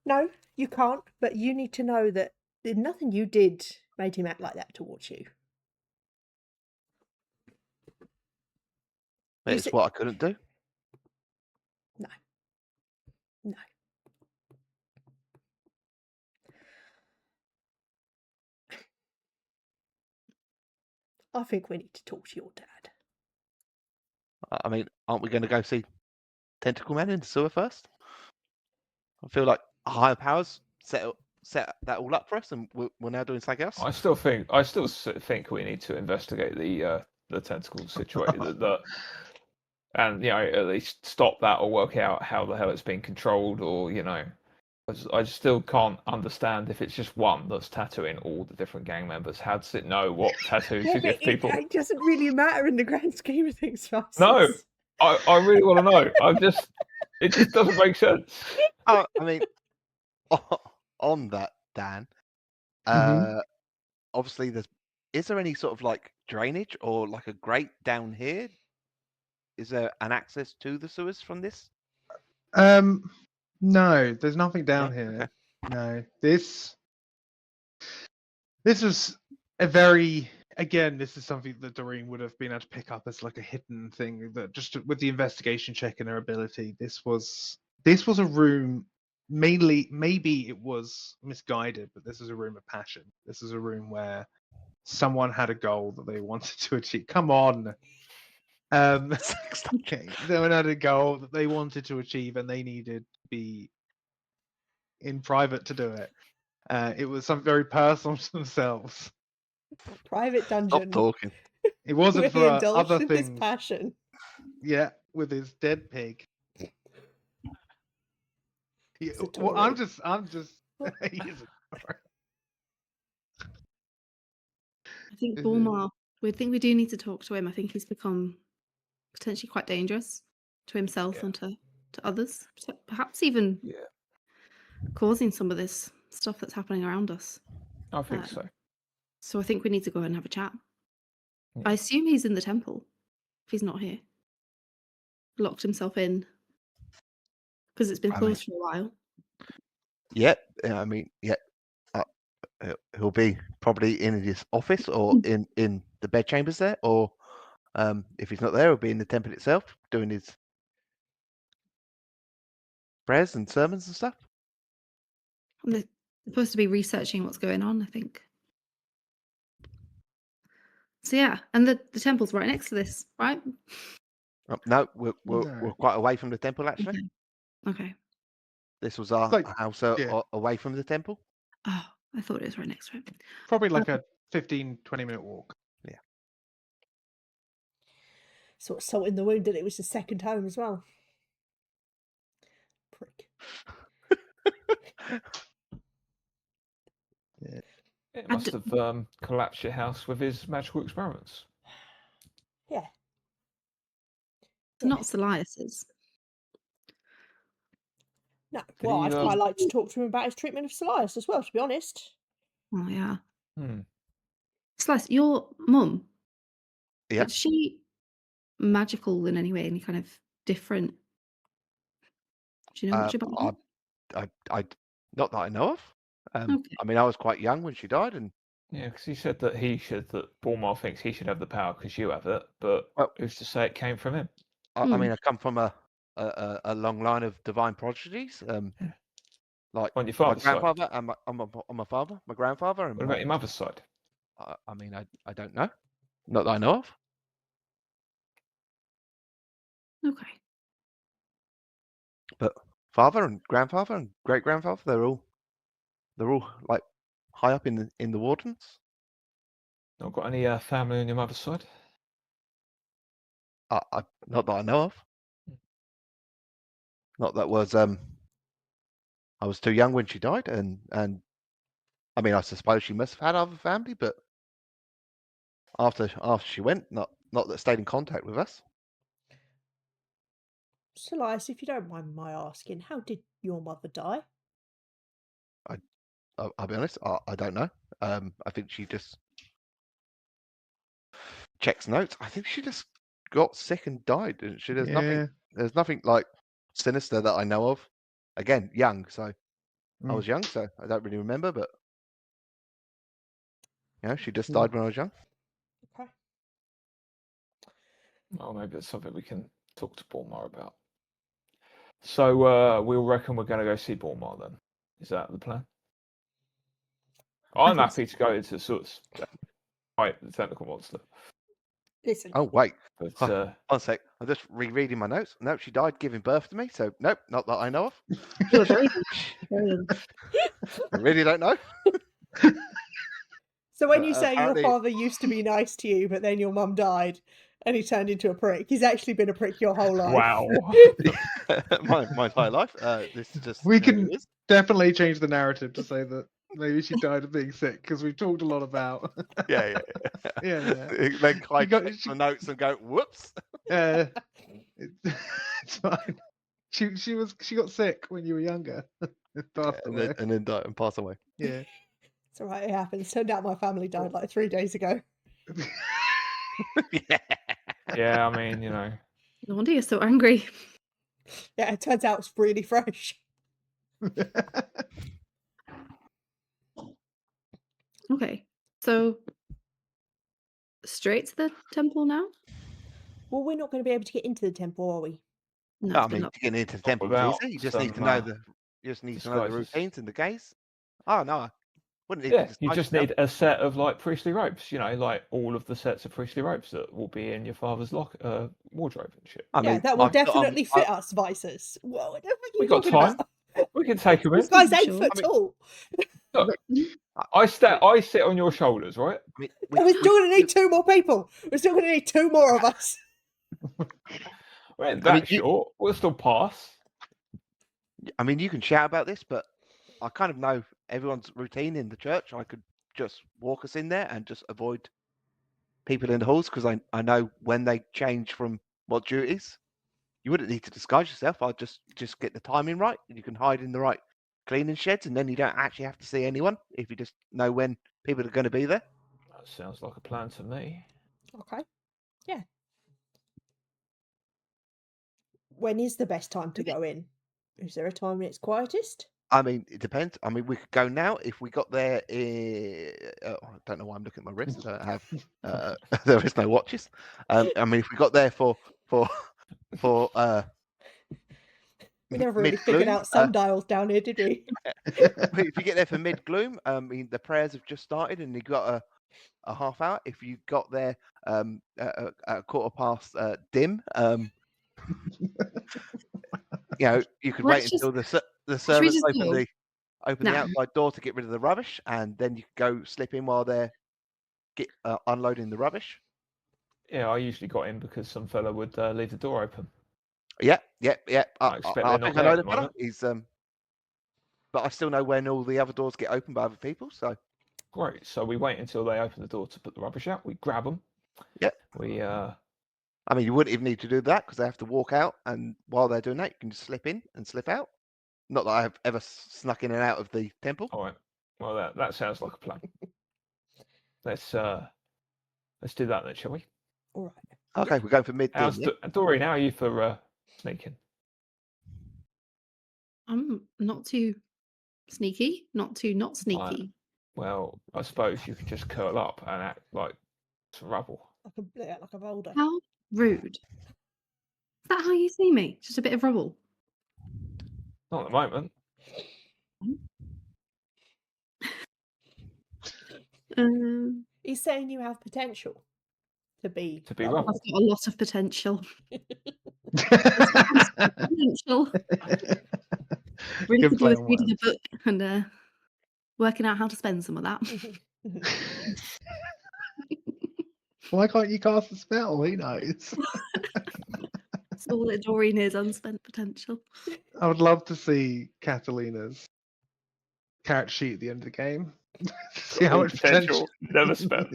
No, you can't, but you need to know that nothing you did made him act like that towards you. You It's said- what I couldn't do. No. I think we need to talk to your dad. I mean, aren't we going to go see Tentacle Man in the sewer first? I feel like higher powers set that all up for us, and we're now doing something else. I still think we need to investigate the tentacle situation. And at least stop that or work out how the hell it's being controlled, or I still can't understand if it's just one that's tattooing all the different gang members. How does it know what tattoos to give people? It doesn't really matter in the grand scheme of things, Francis. No, I really want to know. It just doesn't make sense. I mean, on that, Dan, obviously is there any sort of like drainage or like a grate down here? Is there an access to the sewers from this? No, there's nothing down No? here. Okay. No, this was a very, again, this is something that Doreen would have been able to pick up as like a hidden thing, that just with the investigation check and her ability, this was a room, mainly, maybe it was misguided, but this is a room of passion. This is a room where someone had a goal that they wanted to achieve. Come on. Okay, someone had a goal that they wanted to achieve and they needed to be in private to do it. It was something very personal to themselves. Private Stop dungeon. talking. It wasn't Where he for indulged other in his things. passion. Yeah, with his dead pig. Yeah, It's well, I'm adorable. just. He is adorable. I think Is it? Bulmar, we think we do need to talk to him. I think he's become potentially quite dangerous to himself Yeah. and to others. Perhaps even Yeah, causing some of this stuff that's happening around us. I think so. So I think we need to go ahead and have a chat. Yeah. I assume he's in the temple if he's not here. Locked himself in because it's been I closed for a while. Yeah, I mean, yeah. He'll be probably in his office or in the bedchambers there, or if he's not there, he'll be in the temple itself doing his prayers and sermons and stuff. And they're supposed to be researching what's going on, I think. So yeah, and the temple's right next to this, right? No, we're No. quite away from the temple actually. Okay. This was our like- house yeah. away from the temple. Oh, I thought it was right next to it. Probably like a 15-20 minute walk. Sort of salt in the wound that it was the second home as well. Prick. It must have collapsed your house with his magical experiments. Yeah. It's not Salias's. No. Did Well, he, I'd quite like to talk to him about his treatment of Salias as well, to be honest. Oh yeah. Hmm. Slice, your mum. Yeah. Is she magical in any way? Any kind of different? Do you know much about her? I not that I know of. Okay. I mean, I was quite young when she died, and Yeah, because he said that Bormar thinks he should have the power because you have it, but Well- who's to say it came from him? I mean, I come from a long line of divine prodigies. Like On your my father's side. grandfather and my father, my grandfather, and What about your mother's side? I mean, I don't know. Not that I know of. Okay. But father and grandfather and great grandfather, they're all like high up in the wardens. Not got any family on your mother's side? Not that I know of. Not that was I was too young when she died, and I mean, I suppose she must have had other family, but after she went, not that stayed in contact with us. Salias, if you don't mind my asking, how did your mother die? I'll be honest, I don't know. I think she just checks notes. I think she just got sick and died. And there's nothing like sinister that I know of. Again, young, so I was young, so I don't really remember. But she just died when I was young. Okay. Oh, maybe that's something we can talk to Bormar about. So we all reckon we're going to go see Bormar then. Is that the plan? I'm happy to go into sorts. Fight the tentacle monster. Listen. Oh wait, But one sec. I'm just rereading my notes. Nope, she died giving birth to me. So nope, not that I know of. You were very young. I really don't know. So when you say your apparently- father used to be nice to you, but then your mum died and he turned into a prick, he's actually been a prick your whole life. wow. my entire life. This is just We how it can is. definitely change the narrative to say that maybe she died of being sick, because we've talked a lot about. Yeah. Yeah. Then I You got- check the notes and go, whoops. It's fine. She got sick when you were younger. It passed away. And then died and passed away. Yeah. It's all right, it happens. Turned out my family died like 3 days ago. Yeah. Yeah, I mean, No wonder you're so angry. Yeah, it turns out it's really fresh. Okay. So straight to the temple now? Well, we're not going to be able to get into the temple, are we? No, I it's good mean, luck. to get into the Not temple is without easy. You just need to some, know the disguises. routines and the gaze. Oh no, I wouldn't need Yeah, to you disguise just yourself. need a set of like priestly robes. You know, like all of the sets of priestly robes that will be in your father's wardrobe and shit. I Yeah, mean, that will I've got- definitely fit us, Vices. Whoa, what the fuck are We you got talking time. about? We can take them This in. guy's I'm 8 sure. foot I mean- tall. Look, I I sit on your shoulders, right? mean, We're still going to need 2 more people. We're still going to need 2 more of us. We ain't I mean, that short. We'll still pass. I mean, you can shout about this, but I kind of know everyone's routine in the church. I could just walk us in there and just avoid people in the halls because I know when they change from what duties. You wouldn't need to disguise yourself. I'll just get the timing right. You can hide in the right cleaning sheds, and then you don't actually have to see anyone if you just know when people are going to be there. That sounds like a plan to me. Okay. Yeah. When is the best time to go in? Is there a time when it's quietest? I mean, it depends. I mean, we could go now if we got there. I don't know why I'm looking at my wrist. I don't have. There is no watches. I mean, if we got there for We never really figured mid-gloom, out sundials down here, did we? if you get there for mid-gloom, I mean, the prayers have just started and you got a half hour. If you got there at a quarter past dim, you know, you could Let's wait just- until the we servants just open go the now? outside door to get rid of the rubbish, and then you could go slip in while they're unloading the rubbish. Yeah, I usually got in because some fella would leave the door open. Yeah. I expect I they're not think I there know at the the fella. moment. He's but I still know when all the other doors get opened by other people. So Great. So we wait until they open the door to put the rubbish out. We grab them. Yep. We I mean, you wouldn't even need to do that because they have to walk out, and while they're doing that, you can just slip in and slip out. Not that I have ever snuck in and out of the temple. all right. Well, that sounds like a plan. Let's do that then, shall we? All right. Okay, we're going for mid-dim. How's Yeah? Doreen? How are you for sneaking? I'm not too sneaky, not too not sneaky. Well, I suppose you could just curl up and act like some rubble. Like a boulder. How rude. Is that how you see me? Just a bit of rubble. Not at the moment. He's saying you have potential to be To be I've rubble. got a lot of potential. Potential. Really Good could do play with on reading a words. book and working out how to spend some of that. Why can't you cast a spell? He knows. It's all that Doreen is, unspent potential. I would love to see Catalina's character sheet at the end of the game. See how All much potential. never spent.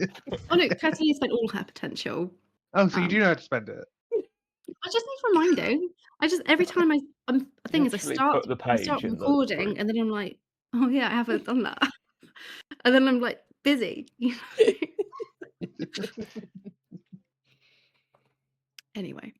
Oh no, Catalina spent all her potential. Oh, so you do know how to spend it? I just need reminding. I just every time the thing is I Literally start put the I page start in the recording group. and then I'm like, oh yeah, I haven't done that. And then I'm like busy. You know? Anyway.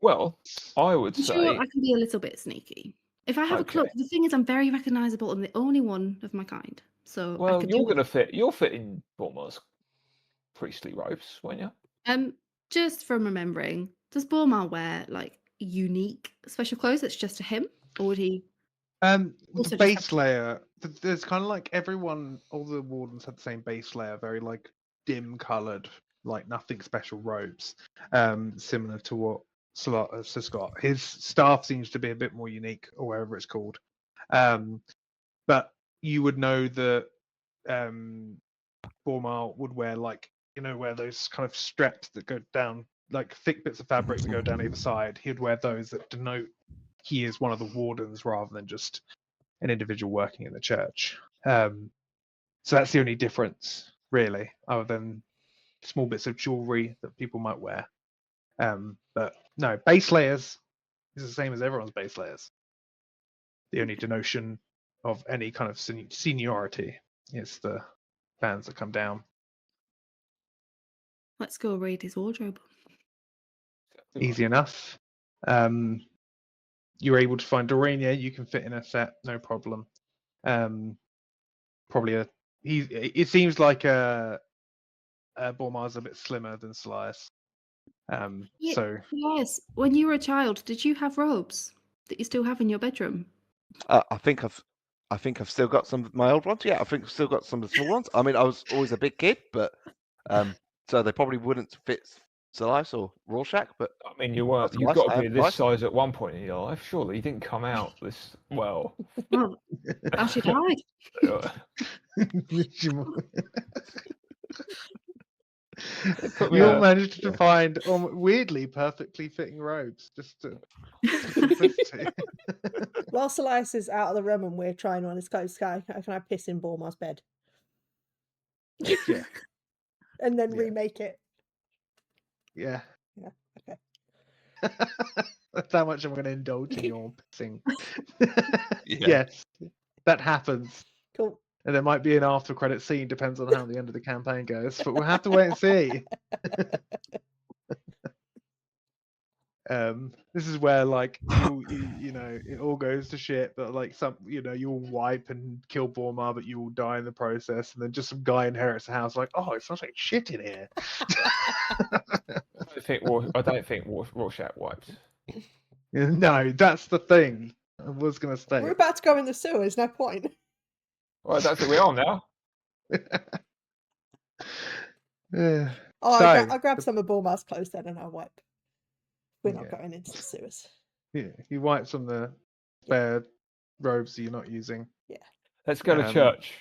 Well, I would I'm say sure I can be a little bit sneaky. If I have a cloak, Okay. the thing is I'm very recognizable and the only one of my kind. So I well, could you're do gonna fit. You'll fit in Bormar's priestly robes, won't you? it. Just from remembering, does Bormar wear like unique special clothes that's just to him? Or would he The also just base have layer, there's kind of like everyone, all the wardens had the same base layer, very like dim coloured, like nothing special robes, similar to what Salias got. His staff seems to be a bit more unique, or whatever it's called. But you would know that Bormar would wear like, you know, wear those kind of straps that go down, like thick bits of fabric that go down either side. He'd wear those that denote he is one of the wardens rather than just an individual working in the church. So that's the only difference, really, other than small bits of jewelry that people might wear. But no, base layers is the same as everyone's base layers. The only denotion of any kind of seniority is the bands that come down. let's go raid his wardrobe. Easy enough. You're able to find Doreen, yeah, you can fit in a set, no problem. Probably a It seems like Bormar's a bit slimmer than Salias. Yeah, So yes. When you were a child, did you have robes that you still have in your bedroom? I think I've still got some of my old ones. Yeah, I think I've still got some of the small ones. I mean, I was always a big kid, but so they probably wouldn't fit Salias or Rorschach. But I mean, you weren't. That's You've nice, got I to be am this nice. size at one point in your life. Surely you didn't come out this well. Well, how she died. Put me you all out. managed to find weirdly perfectly fitting robes just to simplicity. While Salias is out of the room and we're trying on his clothes, can I piss in Bormar's bed Yeah, and then Yeah. remake it? yeah. Yeah, okay. That's how much I'm going to indulge in your pissing. Yeah. Yes, that happens. Cool. And there might be an after credit scene, depends on how the end of the campaign goes, but we'll have to wait and see. This is where like you know it all goes to shit, but like you'll wipe and kill Bormar, but you will die in the process, and then just some guy inherits the house like, oh, it smells like shit in here. I don't think Rorschach wipes. No, that's the thing. I was gonna We're say. about to go in the sewers, no point. Well, I don't think we are now. Yeah. Oh, I grab some of Bormar's clothes then and I'll wipe. We're not Yeah. going into the sewers. Yeah, you wipe some of the spare robes that you're not using. Let's go to Um, church.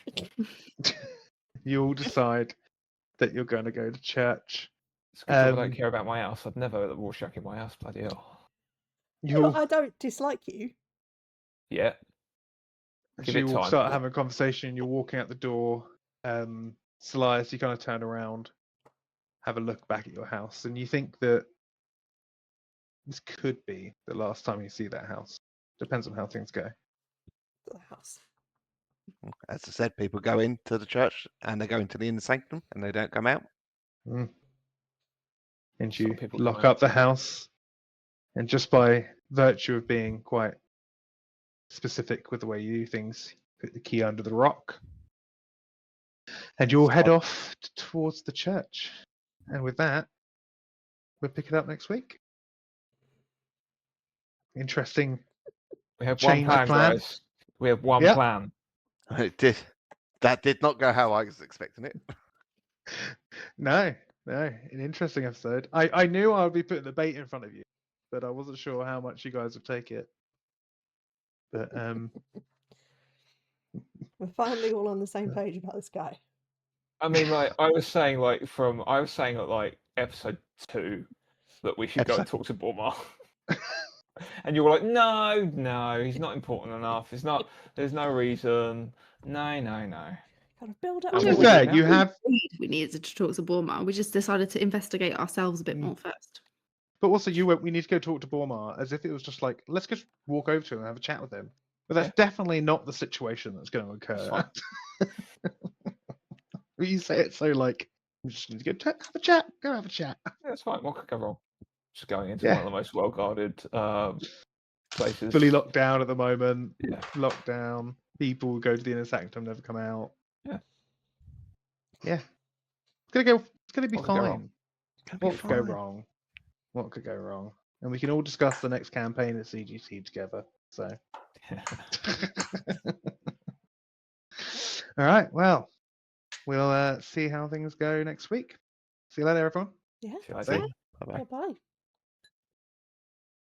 You all decide that you're going to go to church. It's good job I don't care about my house. I'd never let Rorschach in my house. Bloody hell. You'll I don't dislike you. Yeah. Give it you will time. start having a conversation. You're walking out the door. Salias, you kind of turn around, have a look back at your house, and you think that this could be the last time you see that house. Depends on how things go. The house. As I said, people go into the church and they go into the inner sanctum and they don't come out. And Some you people lock come up the house, and just by virtue of being quite specific with the way you do things, put the key under the rock, and you'll head off towards the church. And with that, we'll pick it up next week. Interesting. We have one Change of plan, plan. guys. We have one Yep. plan. That did not go how I was expecting it. No, an interesting episode. I knew I would be putting the bait in front of you, but I wasn't sure how much you guys would take it. But We're finally all on the same page about this guy. I mean, like I was saying at like episode 2 that we should go and talk to Bormar. And you were like, no, he's not important enough. There's no reason. No. Gotta build up. I to was be like, fair, now? you have. We needed to talk to Bormar. We just decided to investigate ourselves a bit more first. But also, you went. We need to go talk to Bormar, as if it was just like, let's just walk over to him and have a chat with him. But that's definitely not the situation that's going to occur. You say it so like, I'm just going to go have a chat. Go have a chat. Yeah, that's fine. What could go wrong? Just going into one of the most well-guarded places. Fully locked down at the moment. Yeah. Locked down. People go to the inner sanctum, never come out. Yeah. Yeah. It's gonna be What could go fine. wrong? What could go wrong? What could go wrong? And we can all discuss the next campaign at CGT together. So. All right. Well, we'll see how things go next week. See you later, everyone. Yeah. See you See later. you. Bye-bye. Bye-bye.